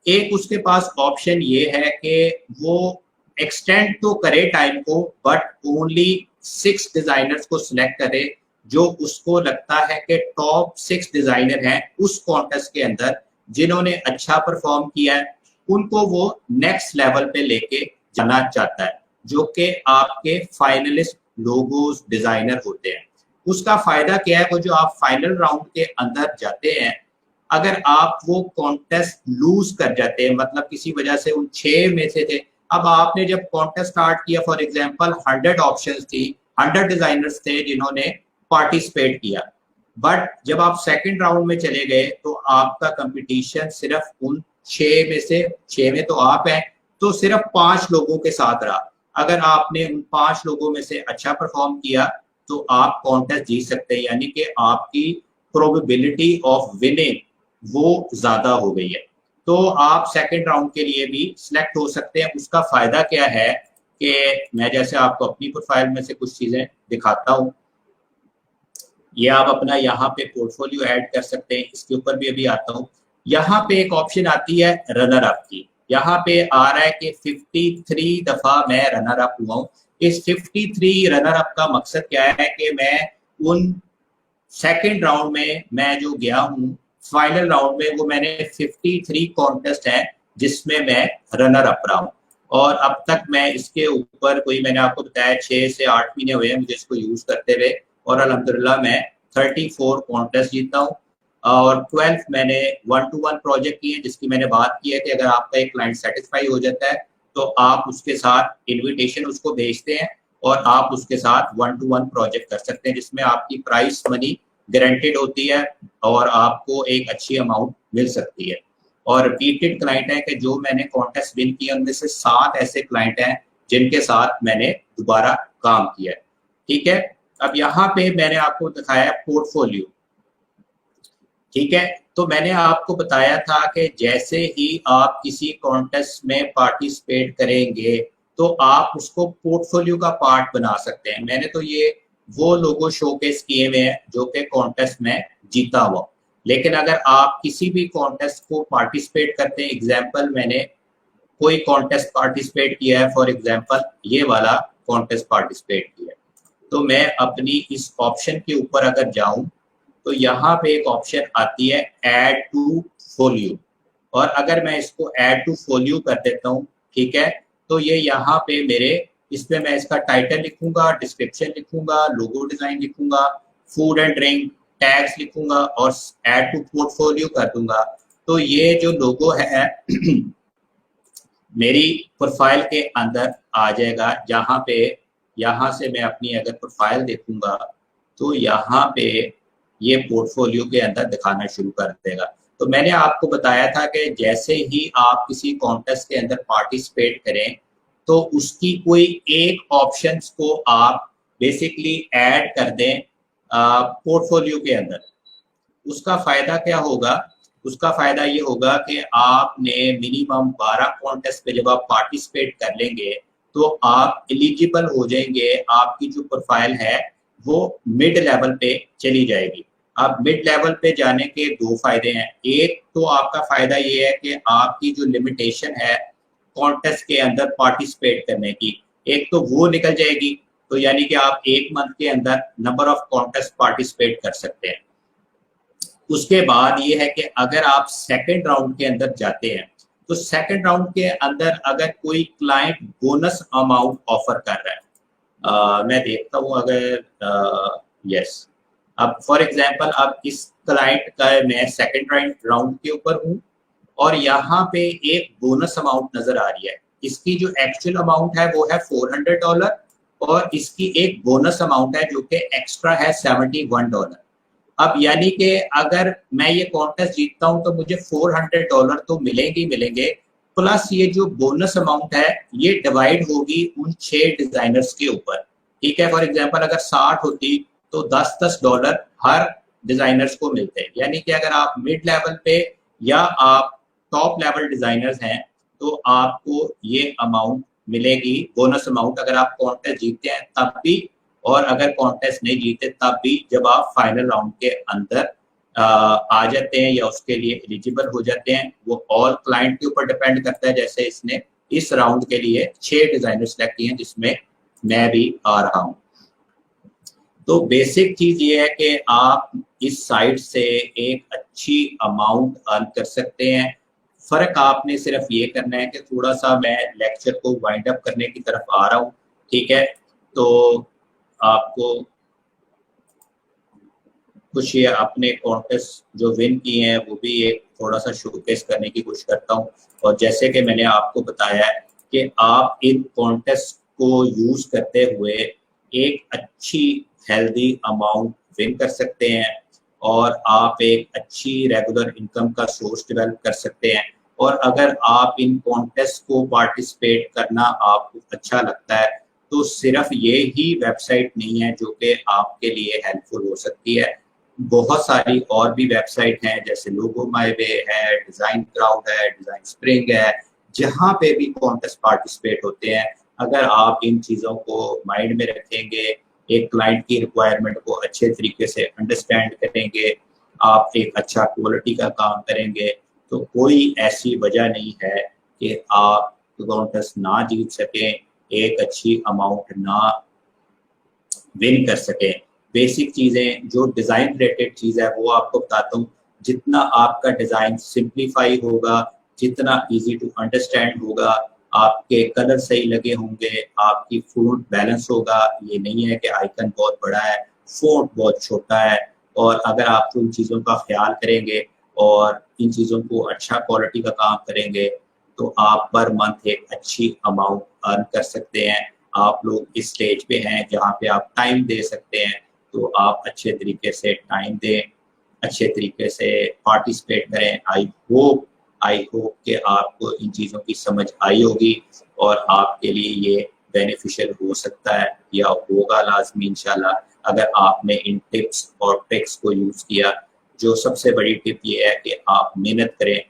एक उसके पास ऑप्शन ये है कि वो एक्सटेंड तो करे टाइम को, बट ओनली 6 डिजाइनर्स को सिलेक्ट करे जो उसको लगता है कि टॉप 6 डिजाइनर हैं उस कॉन्टेस्ट के अंदर जिन्होंने अच्छा परफॉर्म किया है, उनको वो नेक्स्ट लेवल पे लेके जाना चाहता है, जो कि आपके फाइनलिस्ट लोगोस डिजाइनर होते हैं। उसका फायदा क्या है, वो जो आप फाइनल राउंड के अंदर जाते हैं, अगर आप वो कॉन्टेस्ट लूज कर जाते हैं, मतलब किसी वजह से उन 6 में से थे, अब आपने जब कॉन्टेस्ट स्टार्ट किया, फॉर एग्जांपल 100 ऑप्शंस थी, 100 डिजाइनर्स थे जिन्होंने पार्टिसिपेट किया, बट जब आप सेकंड राउंड में चले गए तो आपका कंपटीशन सिर्फ उन 6 में तो आप हैं, तो सिर्फ 5 लोगों के साथ रहा। अगर आपने उन 5 लोगों में से अच्छा परफॉर्म किया तो आप कॉन्टेस्ट जीत सकते हैं, यानी कि आपकी प्रोबेबिलिटी ऑफ विनिंग वो ज्यादा हो गई है। तो आप सेकंड राउंड के लिए भी सिलेक्ट हो सकते हैं। उसका फायदा क्या है कि मैं जैसे आपको अपनी प्रोफाइल में से कुछ चीजें दिखाता हूँ, ये आप अपना यहाँ पे पोर्टफोलियो ऐड कर सकते हैं, इसके ऊपर भी अभी आता हूँ। यहाँ पे एक ऑप्शन आती है रनर अप की, यहाँ पे आ रहा है कि 53 दफा मैं रनर अप हुआ हूँ। इस 53 रनर अप का मकसद क्या है कि मैं उन सेकेंड राउंड में मैं जो गया हूँ फाइनल राउंड में, वो मैंने 53 कॉन्टेस्ट है जिसमें मैं रनर अप रहा हूँ। और अब तक मैं इसके ऊपर कोई, मैंने आपको बताया 6 से 8 महीने हुए हैं मुझे इसको यूज करते हुए, और अल्हम्दुलिल्लाह मैं 34 कॉन्टेस्ट जीता हूँ और 12 मैंने 1-to-1 प्रोजेक्ट किए जिसकी मैंने बात की है कि अगर आपका एक क्लाइंट सेटिस्फाई हो जाता है तो आप उसके साथ इनविटेशन उसको भेजते हैं और आप उसके साथ 1-to-1 प्रोजेक्ट कर सकते हैं जिसमें आपकी प्राइस मनी गारंटेड होती है और आपको एक अच्छी अमाउंट मिल सकती है। और रिपीटेड क्लाइंट है कि जो मैंने कॉन्टेस्ट विन किए उनमें से 7 ऐसे क्लाइंट हैं जिनके साथ मैंने दोबारा काम किया है। ठीक है, अब यहाँ पे मैंने आपको दिखाया पोर्टफोलियो। ठीक है, तो मैंने आपको बताया था कि जैसे ही आप किसी कॉन्टेस्ट में पार्टिसिपेट करेंगे तो आप उसको पोर्टफोलियो का पार्ट बना सकते हैं। मैंने तो ये वो लोगो शोकेस किए हुए हैं जो कि कॉन्टेस्ट में जीता हुआ। लेकिन अगर आप किसी भी कॉन्टेस्ट को पार्टिसिपेट करते हैं, एग्जाम्पल मैंने कोई कॉन्टेस्ट पार्टिसिपेट किया है, फॉर एग्जाम्पल ये वाला कॉन्टेस्ट पार्टिसिपेट किया है, तो मैं अपनी इस ऑप्शन के ऊपर अगर जाऊं तो यहाँ पे एक ऑप्शन आती है ऐड टू फोलियो, और अगर मैं इसको ऐड टू फोलियो कर देता हूँ, ठीक है, तो ये यहाँ पे मेरे, इसमें मैं इसका टाइटल लिखूंगा, डिस्क्रिप्शन लिखूंगा, लोगो डिजाइन लिखूंगा, फूड एंड ड्रिंक टैग्स लिखूंगा और ऐड टू पोर्टफोलियो कर दूंगा। तो ये जो लोगो है मेरी प्रोफाइल के अंदर आ जाएगा, जहाँ पे यहाँ से मैं अपनी अगर प्रोफाइल देखूंगा तो यहाँ पे ये पोर्टफोलियो के अंदर दिखाना शुरू कर देगा। तो मैंने आपको बताया था कि जैसे ही आप किसी कॉन्टेस्ट के अंदर पार्टिसिपेट करें तो उसकी कोई एक ऑप्शंस को आप बेसिकली ऐड कर दें पोर्टफोलियो के अंदर। उसका फायदा क्या होगा? उसका फायदा ये होगा कि आपने मिनिमम 12 कॉन्टेस्ट पे जब आप पार्टिसिपेट कर लेंगे तो आप एलिजिबल हो जाएंगे, आपकी जो प्रोफाइल है वो मिड लेवल पे चली जाएगी। अब मिड लेवल पे जाने के दो फायदे हैं। एक तो आपका फायदा ये है कि आपकी जो लिमिटेशन है कॉन्टेस्ट के अंदर पार्टिसिपेट करने की, एक तो वो निकल जाएगी, तो यानी कि आप एक मंथ के अंदर नंबर ऑफ कॉन्टेस्ट पार्टिसिपेट कर सकते हैं। उसके बाद ये है कि अगर आप सेकंड राउंड के अंदर जाते हैं तो सेकंड राउंड के अंदर अगर कोई क्लाइंट बोनस अमाउंट ऑफर कर रहा है, मैं देखता हूँ अगर यस, अब फॉर एग्जांपल अब इस क्लाइंट का मैं सेकंड राउंड के ऊपर हूँ और यहाँ पे एक बोनस अमाउंट नजर आ रही है। इसकी जो एक्चुअल अमाउंट है वो है $400 और इसकी एक बोनस अमाउंट है जो कि एक्स्ट्रा है $71। अब यानी कि अगर मैं ये कॉन्टेस्ट जीतता हूं तो मुझे $400 तो मिलेंगे, प्लस ये जो बोनस अमाउंट है ये डिवाइड होगी उन 6 डिजाइनर्स के ऊपर। ठीक है, फॉर एग्जांपल अगर 60 होती तो $10 हर डिजाइनर्स को मिलते हैं। यानी कि अगर आप मिड लेवल पे या आप टॉप लेवल डिजाइनर्स हैं तो आपको ये अमाउंट मिलेगी, बोनस अमाउंट, अगर आप कॉन्टेस्ट जीतते हैं तब भी, और अगर कॉन्टेस्ट नहीं जीते तब भी, जब आप फाइनल राउंड के अंदर आ जाते हैं या उसके लिए एलिजिबल हो जाते हैं। वो ऑल क्लाइंट के ऊपर डिपेंड करता है। जैसे इसने इस राउंड के लिए 6 डिजाइनर सेलेक्ट किए हैं जिसमें मैं भी आ रहा हूं। तो बेसिक चीज ये है कि आप इस साइट से एक अच्छी अमाउंट अर्न कर सकते हैं। फर्क आपने सिर्फ ये करना है कि थोड़ा सा मैं लेक्चर को वाइंड अप करने की तरफ आ रहा हूँ। ठीक है, तो आपको कुछ ये अपने कॉन्टेस्ट जो विन किए हैं वो भी एक थोड़ा सा शोकेस करने की कोशिश करता हूँ। और जैसे कि मैंने आपको बताया है कि आप इन कॉन्टेस्ट को यूज करते हुए एक अच्छी हेल्दी अमाउंट विन कर सकते हैं और आप एक अच्छी रेगुलर इनकम का सोर्स डेवलप कर सकते हैं। और अगर आप इन कॉन्टेस्ट को पार्टिसिपेट करना आपको अच्छा लगता है तो सिर्फ ये ही वेबसाइट नहीं है जो कि आपके लिए हेल्पफुल हो सकती है। बहुत सारी और भी वेबसाइट हैं, जैसे लोगो माय वे है, डिजाइन क्राउड है, डिजाइन स्प्रिंग है, जहाँ पे भी कॉन्टेस्ट पार्टिसिपेट होते हैं। अगर आप इन चीज़ों को माइंड में रखेंगे, एक क्लाइंट की रिक्वायरमेंट को अच्छे तरीके से अंडरस्टैंड करेंगे, आप एक अच्छा क्वालिटी का काम करेंगे, तो कोई ऐसी वजह नहीं है कि आप कॉन्टेस्ट ना जीत सकें, एक अच्छी अमाउंट ना विन कर सकें। बेसिक चीज़ें जो डिज़ाइन रिलेटेड चीज़ है वो आपको बताता हूँ। जितना आपका डिज़ाइन सिंप्लीफाई होगा, जितना इजी टू अंडरस्टैंड होगा, आपके कलर सही लगे होंगे, आपकी फ़ॉन्ट बैलेंस होगा। ये नहीं है कि आइकन बहुत बड़ा है, फ़ॉन्ट बहुत छोटा है। और अगर आप उन चीज़ों का ख्याल करेंगे और इन चीज़ों को अच्छा क्वालिटी का काम करेंगे, तो आप पर मंथ एक अच्छी अमाउंट अर्न कर सकते हैं। आप लोग इस स्टेज पे हैं जहाँ पे आप टाइम दे सकते हैं, तो आप अच्छे तरीके से टाइम दें, अच्छे तरीके से पार्टिसिपेट करें। आई होप कि आपको इन चीज़ों की समझ आई होगी और आपके लिए ये बेनिफिशियल हो सकता है या होगा लाज़मी इंशाल्लाह, अगर आपने इन टिप्स और ट्रिक्स को यूज़ किया। जो सबसे बड़ी टिप ये है कि आप मेहनत करें।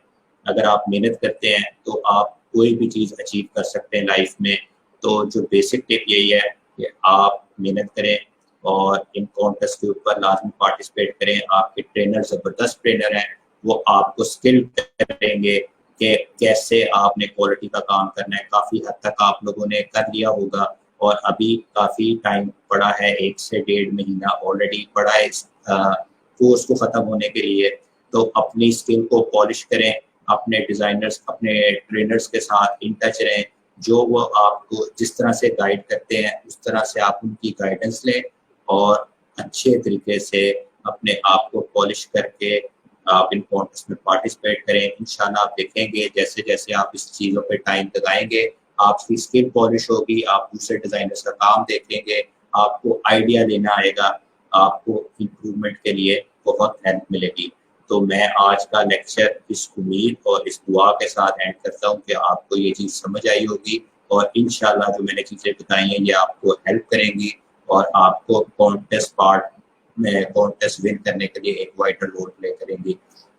अगर आप मेहनत करते हैं तो आप कोई भी चीज़ अचीव कर सकते हैं लाइफ में। तो जो बेसिक टिप यही है कि आप मेहनत करें और इन कॉन्टेस्ट के ऊपर लाजमी पार्टिसिपेट करें। आपके ट्रेनर ज़बरदस्त ट्रेनर हैं, वो आपको स्किल करेंगे कि कैसे आपने क्वालिटी का काम करना है। काफ़ी हद तक आप लोगों ने कर लिया होगा और अभी काफ़ी टाइम पड़ा है, 1 से 1.5 महीना ऑलरेडी पड़ा है इस कोर्स को ख़त्म होने के लिए। तो अपनी स्किल को पॉलिश करें, अपने डिज़ाइनर्स, अपने ट्रेनर्स के साथ इन टच रहें। जो वो आपको जिस तरह से गाइड करते हैं, उस तरह से आप उनकी गाइडेंस लें और अच्छे तरीके से अपने आप को पॉलिश करके आप इन कॉन्टेस्ट में पार्टिसिपेट करें। इंशाल्लाह आप देखेंगे जैसे-जैसे आप इस चीज़ों पे टाइम लगाएँगे, आपकी स्किल पॉलिश होगी, आप दूसरे डिज़ाइनर्स का काम देखेंगे, आपको आइडिया लेना आएगा, आपको इम्प्रूवमेंट के लिए बहुत हेल्प मिलेगी। तो मैं आज का लेक्चर इस उम्मीद और इस दुआ के साथ एंड करता हूँ कि आपको ये चीज़ समझ आई होगी और इंशाल्लाह जो मैंने चीज़ें बताई हैं ये आपको हेल्प करेंगी और आपको कॉन्टेस्ट विन करने के लिए एक वाइटल रोल प्ले करेंगी।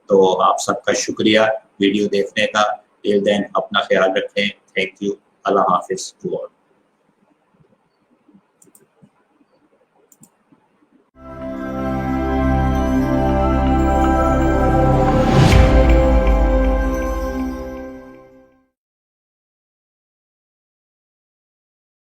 तो आप सबका शुक्रिया वीडियो देखने का। टिल देन अपना ख्याल रखें। Thank you. अल्लाह हाफिज़ टू ऑल।